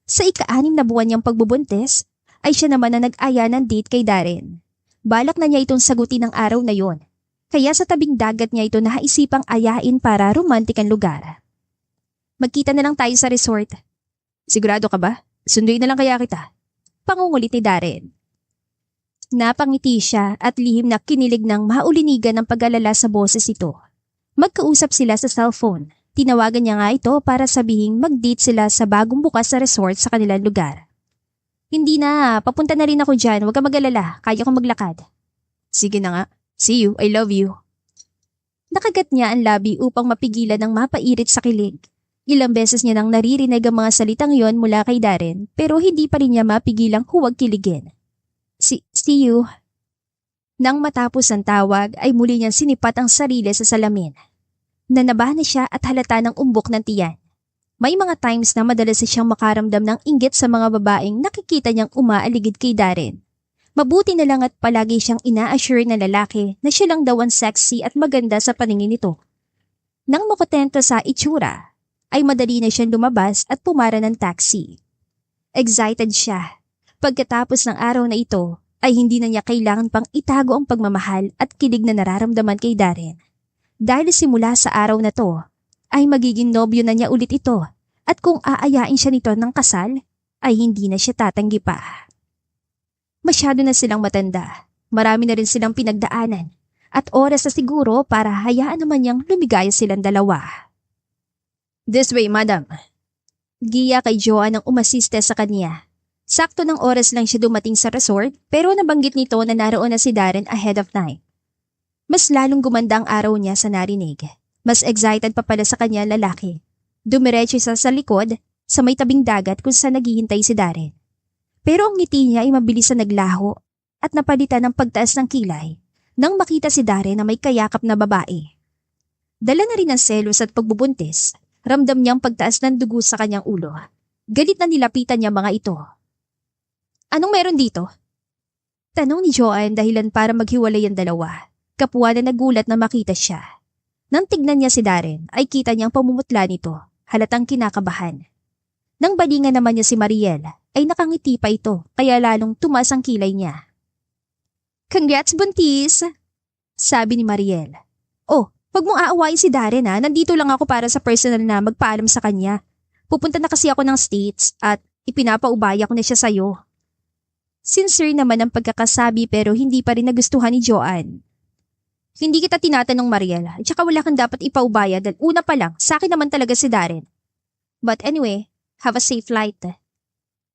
[SPEAKER 1] Sa ika-6 na buwan niyang pagbubuntis, ay siya naman na nag-aya ng date kay Darren. Balak na niya itong sagutin ng araw na yon. Kaya sa tabing dagat niya ito naisipang ayain para romantikang lugar. Magkita na lang tayo sa resort. Sigurado ka ba? Sunduin na lang kaya kita. Pangungulit ni Darren. Napangiti siya at lihim na kinilig ng maulinigan ng pag-alala sa boses ito. Magkausap sila sa cellphone. Tinawagan niya nga ito para sabihing mag-date sila sa bagong bukas sa resort sa kanilang lugar. Hindi na, papunta na rin ako dyan. Huwag ka mag-alala, kaya kong maglakad. Sige na nga. See you, I love you. Nakagat niya ang labi upang mapigilan ng mapairit sa kilig. Ilang beses niya nang naririnig ang mga salitang yon mula kay Darren pero hindi pa rin niya mapigilang huwag kiligin. See you. Nang matapos ang tawag ay muli niyang sinipat ang sarili sa salamin. Nanabahan na siya at halata ng umbok ng tiyan. May mga times na madalas siyang makaramdam ng inggit sa mga babaeng nakikita niyang umaaligid kay Darren. Mabuti na lang at palagi siyang ina-assure na lalaki na siya lang daw ang sexy at maganda sa paningin nito. Nang makotento sa itsura, ay madali na siyang lumabas at pumara ng taxi. Excited siya. Pagkatapos ng araw na ito, ay hindi na niya kailangan pang itago ang pagmamahal at kilig na nararamdaman kay Darren. Dahil simula sa araw na to, ay magiging nobyo na niya ulit ito at kung aayain siya nito ng kasal, ay hindi na siya tatanggi pa. Masyado na silang matanda, marami na rin silang pinagdaanan at oras na siguro para hayaan naman niyang lumigaya silang dalawa. This way, madam. Giya kay Joanne ang umasiste sa kanya. Sakto ng oras lang siya dumating sa resort pero nabanggit nito na naroon na si Darren ahead of time. Mas lalong gumanda ang araw niya sa narinig. Mas excited pa pala sa kanya lalaki. Dumiretso siya sa likod sa may tabing dagat kung saan naghihintay si Darren. Pero ang ngiti niya ay mabilis na naglaho at napalitan ng pagtaas ng kilay nang makita si Darren na may kayakap na babae. Dala na rin ng selos at pagbubuntis. Ramdam niyang pagtaas ng dugo sa kanyang ulo. Galit na nilapitan niya mga ito. Anong meron dito? Tanong ni Joanne dahilan para maghiwalay ang dalawa. Kapwa na nagulat na makita siya. Nang tignan niya si Darren ay kita niyang pamumutla nito. Halatang kinakabahan. Nang balingan naman niya si Mariel ay nakangiti pa ito kaya lalong tumaas ang kilay niya. Congrats buntis! Sabi ni Mariel. Oh, wag mong aawain si Darren ha. Nandito lang ako para sa personal na magpaalam sa kanya. Pupunta na kasi ako ng States at ipinapaubaya ko na siya sa'yo. Sincere naman ang pagkakasabi pero hindi pa rin nagustuhan ni Joanne. Hindi kita tinatanong Mariel at saka wala kang dapat ipaubaya dahil una pa lang sa akin naman talaga si Darren. But anyway, have a safe flight.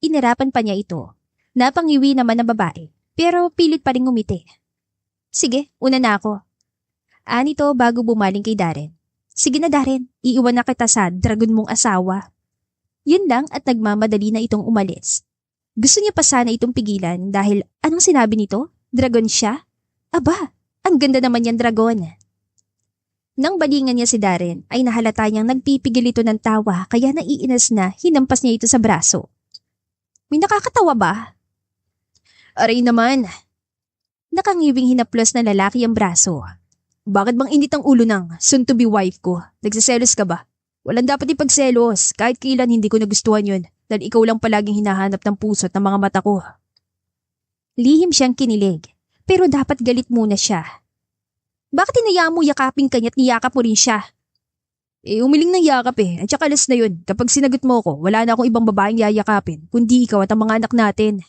[SPEAKER 1] Inirapan pa niya ito. Napangiwi naman ng babae pero pilit pa rin ngumiti. Sige, una na ako. Anito bago bumaling kay Darren. Sige na Darren, iiwan na kita sa dragon mong asawa. Yun lang at nagmamadali na itong umalis. Gusto niya pa sana itong pigilan dahil anong sinabi nito? Dragon siya? Aba, ang ganda naman niyang dragon. Nang balingan niya si Darren ay nahalata niyang nagpipigil ito ng tawa kaya naiinas na hinampas niya ito sa braso. May nakakatawa ba? Aray naman. Nakangiwing hinaplos na lalaki ang braso. Bakit bang init ang ulo ng soon-to-be wife ko? Nagsiselos ka ba? Walang dapat ipagselos. Kahit kailan hindi ko nagustuhan yun. Dahil ikaw lang palaging hinahanap ng puso't ng mga mata ko.
[SPEAKER 2] Lihim siyang kinilig, pero dapat galit muna siya. Bakit hinayaan mo yakapin kanya't niyakap mo rin siya?
[SPEAKER 1] Umiling ng yakap At saka alas na yun. Kapag sinagot mo ko, wala na akong ibang babaeng yayakapin, kundi ikaw at ang mga anak natin.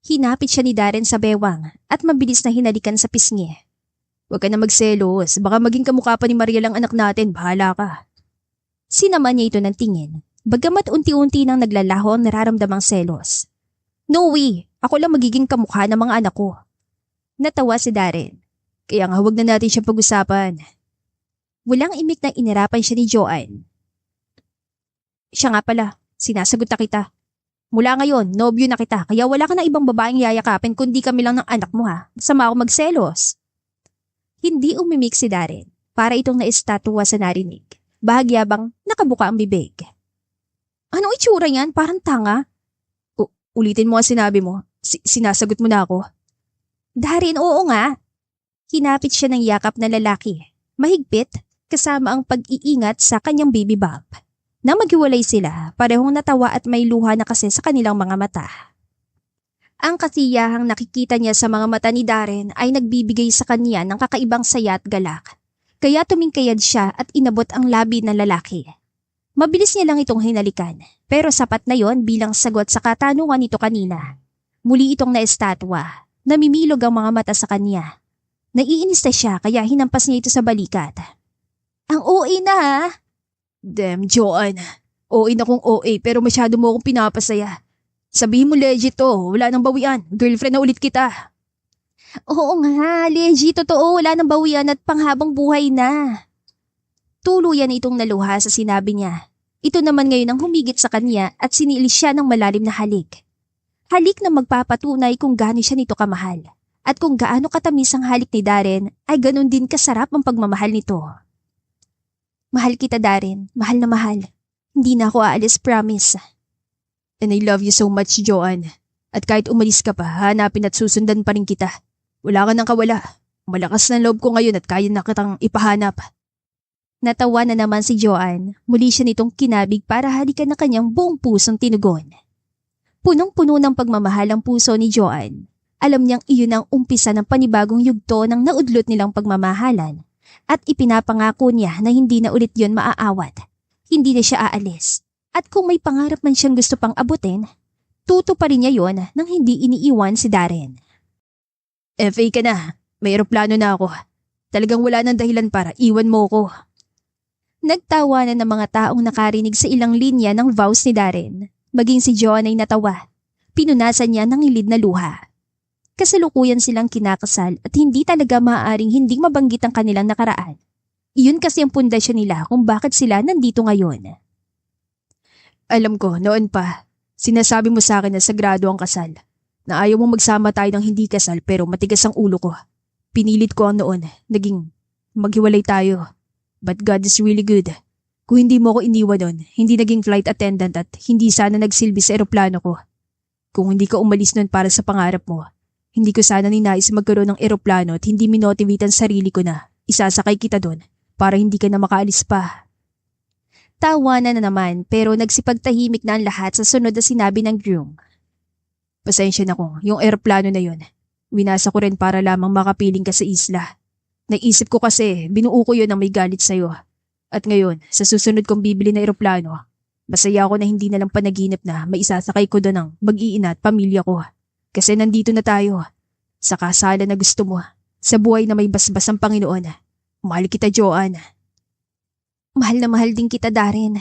[SPEAKER 2] Hinapit siya ni Darren sa bewang at mabilis na hinalikan sa pisngi.
[SPEAKER 1] Huwag ka na magselos. Baka maging kamukha pa ni Maria lang anak natin. Bahala ka.
[SPEAKER 2] Sinama niya ito ng tingin, bagamat unti-unti nang naglalaho ang nararamdamang selos. No way! Ako lang magiging kamukha ng mga anak ko. Natawa si Darren.
[SPEAKER 1] Kaya nga huwag na natin siya pag-usapan.
[SPEAKER 2] Walang imik na inirapan siya ni Joanne. Siya nga pala, sinasagot na kita. Mula ngayon, nobyo na kita, kaya wala ka na ibang babaeng yayakapin kundi kami lang ng anak mo ha. Sama ako magselos. Hindi umimik si Darren para itong naistatwa sa narinig. Bahagyabang nakabuka ang bibig. Anong itsura yan? Parang tanga.
[SPEAKER 1] Ulitin mo ang sinabi mo. Sinasagot mo na ako.
[SPEAKER 2] Darren, oo nga. Hinapit siya ng yakap na lalaki. Mahigpit, kasama ang pag-iingat sa kanyang baby bump. Nang maghiwalay sila, parehong natawa at may luha na kasi sa kanilang mga mata. Ang kasiyahang nakikita niya sa mga mata ni Darren ay nagbibigay sa kanya ng kakaibang saya at galak. Kaya tumingkayad siya at inabot ang labi ng lalaki. Mabilis niya lang itong hinalikan, pero sapat na yon bilang sagot sa katanungan nito kanina. Muli itong naestatwa, namimilog ang mga mata sa kanya. Naiinis na siya kaya hinampas niya ito sa balikat. Ang OA na ha?
[SPEAKER 1] Damn, Joanne. OA na kung OA pero masyado mo akong pinapasaya. Sabihin mo legit to, wala nang bawian. Girlfriend na ulit kita.
[SPEAKER 2] Oo nga, legit totoo, wala nang bawian at panghabang buhay na. Tuluyan itong naluha sa sinabi niya. Ito naman ngayon ang humigit sa kanya at sinilis siya ng malalim na halik. Halik na magpapatunay kung gaano siya nito kamahal. At kung gaano katamis ang halik ni Darren, ay ganun din kasarap ang pagmamahal nito. Mahal kita, Darren. Mahal na mahal. Hindi na ako aalis, promise.
[SPEAKER 1] And I love you so much, Joanne. At kahit umalis ka pa, hanapin at susundan pa rin kita. Wala ka nang kawala. Malakas na loob ko ngayon at kaya na kitang ipahanap.
[SPEAKER 2] Natawa na naman si Joanne. Muli siya nitong kinabig para halikan na kanyang buong pusong tinugon. Punong-puno ng pagmamahal ang puso ni Joanne. Alam niyang iyon ang umpisa ng panibagong yugto ng naudlot nilang pagmamahalan at ipinapangako niya na hindi na ulit yun maaawat. Hindi na siya aalis. At kung may pangarap man siyang gusto pang abutin, tutuparin niya yon nang hindi iniiwan si Darren.
[SPEAKER 1] FA ka na. May eroplano na ako. Talagang wala nang dahilan para iwan mo ko.
[SPEAKER 2] Nagtawanan ng mga taong nakarinig sa ilang linya ng vows ni Darren. Maging si John ay natawa. Pinunasan niya ng ilid na luha. Kasalukuyan silang kinakasal at hindi talaga maaaring hindi mabanggit ang kanilang nakaraan. Iyon kasi ang pundasyon nila kung bakit sila nandito ngayon.
[SPEAKER 1] Alam ko, noon pa, sinasabi mo sa akin na sagrado ang kasal. Na ayaw mong magsama tayo ng hindi kasal pero matigas ang ulo ko. Pinilit ko ang noon, naging maghiwalay tayo. But God is really good. Kung hindi mo ko iniwan noon, hindi naging flight attendant at hindi sana nagsilbi sa eroplano ko. Kung hindi ka umalis noon para sa pangarap mo, hindi ko sana ninais magkaroon ng eroplano at hindi minotivate ang sarili ko na isasakay kita doon para hindi ka na makaalis pa.
[SPEAKER 2] Tawanan na naman pero nagsipagtahimik na ang lahat sa sunod na sinabi ng groom.
[SPEAKER 1] Pasensya na kung yung eroplano na yun. Winasa ko rin para lamang makapiling ka sa isla. Naisip ko kasi binuo ko yun ang may galit sa'yo. At ngayon, sa susunod kong bibili na eroplano, masaya ako na hindi na lang panaginip na maisasakay ko doon ang mag-iina at pamilya ko. Kasi nandito na tayo. Sa kasalan na gusto mo. Sa buhay na may basbas ang Panginoon. Mahal kita, Joanne.
[SPEAKER 2] Mahal na mahal din kita, Darren.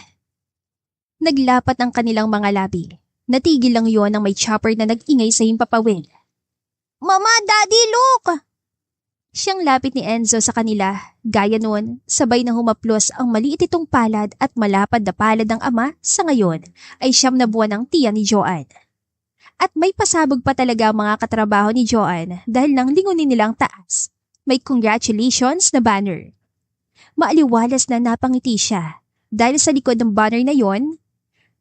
[SPEAKER 2] Naglapat ang kanilang mga labi. Natigil lang yon ang may chopper na nag-ingay sa himpapawid. Mama, Daddy, look! Siyang lapit ni Enzo sa kanila. Gaya noon, sabay na humaplos ang maliit itong palad at malapad na palad ng ama sa ngayon ay 9 na buwan ng tiyan ni Joanne. At may pasabog pa talaga ang mga katrabaho ni Joanne dahil nang lingunin nilang taas. May congratulations na banner. Maaliwalas na napangiti siya dahil sa likod ng banner na yon,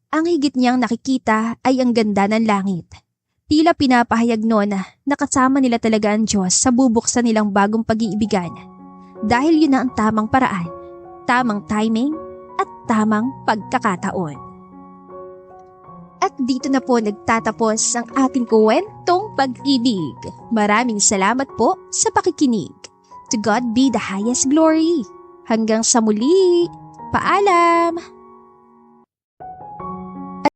[SPEAKER 2] ang higit niyang nakikita ay ang ganda ng langit. Tila pinapahayag noon na kasama nila talaga ang Diyos sa bubuksan nilang bagong pag-iibigan. Dahil yun na ang tamang paraan, tamang timing at tamang pagkakataon. At dito na po nagtatapos ang ating kwentong pag-ibig. Maraming salamat po sa pakikinig. To God be the highest glory. Hanggang sa muli. Paalam!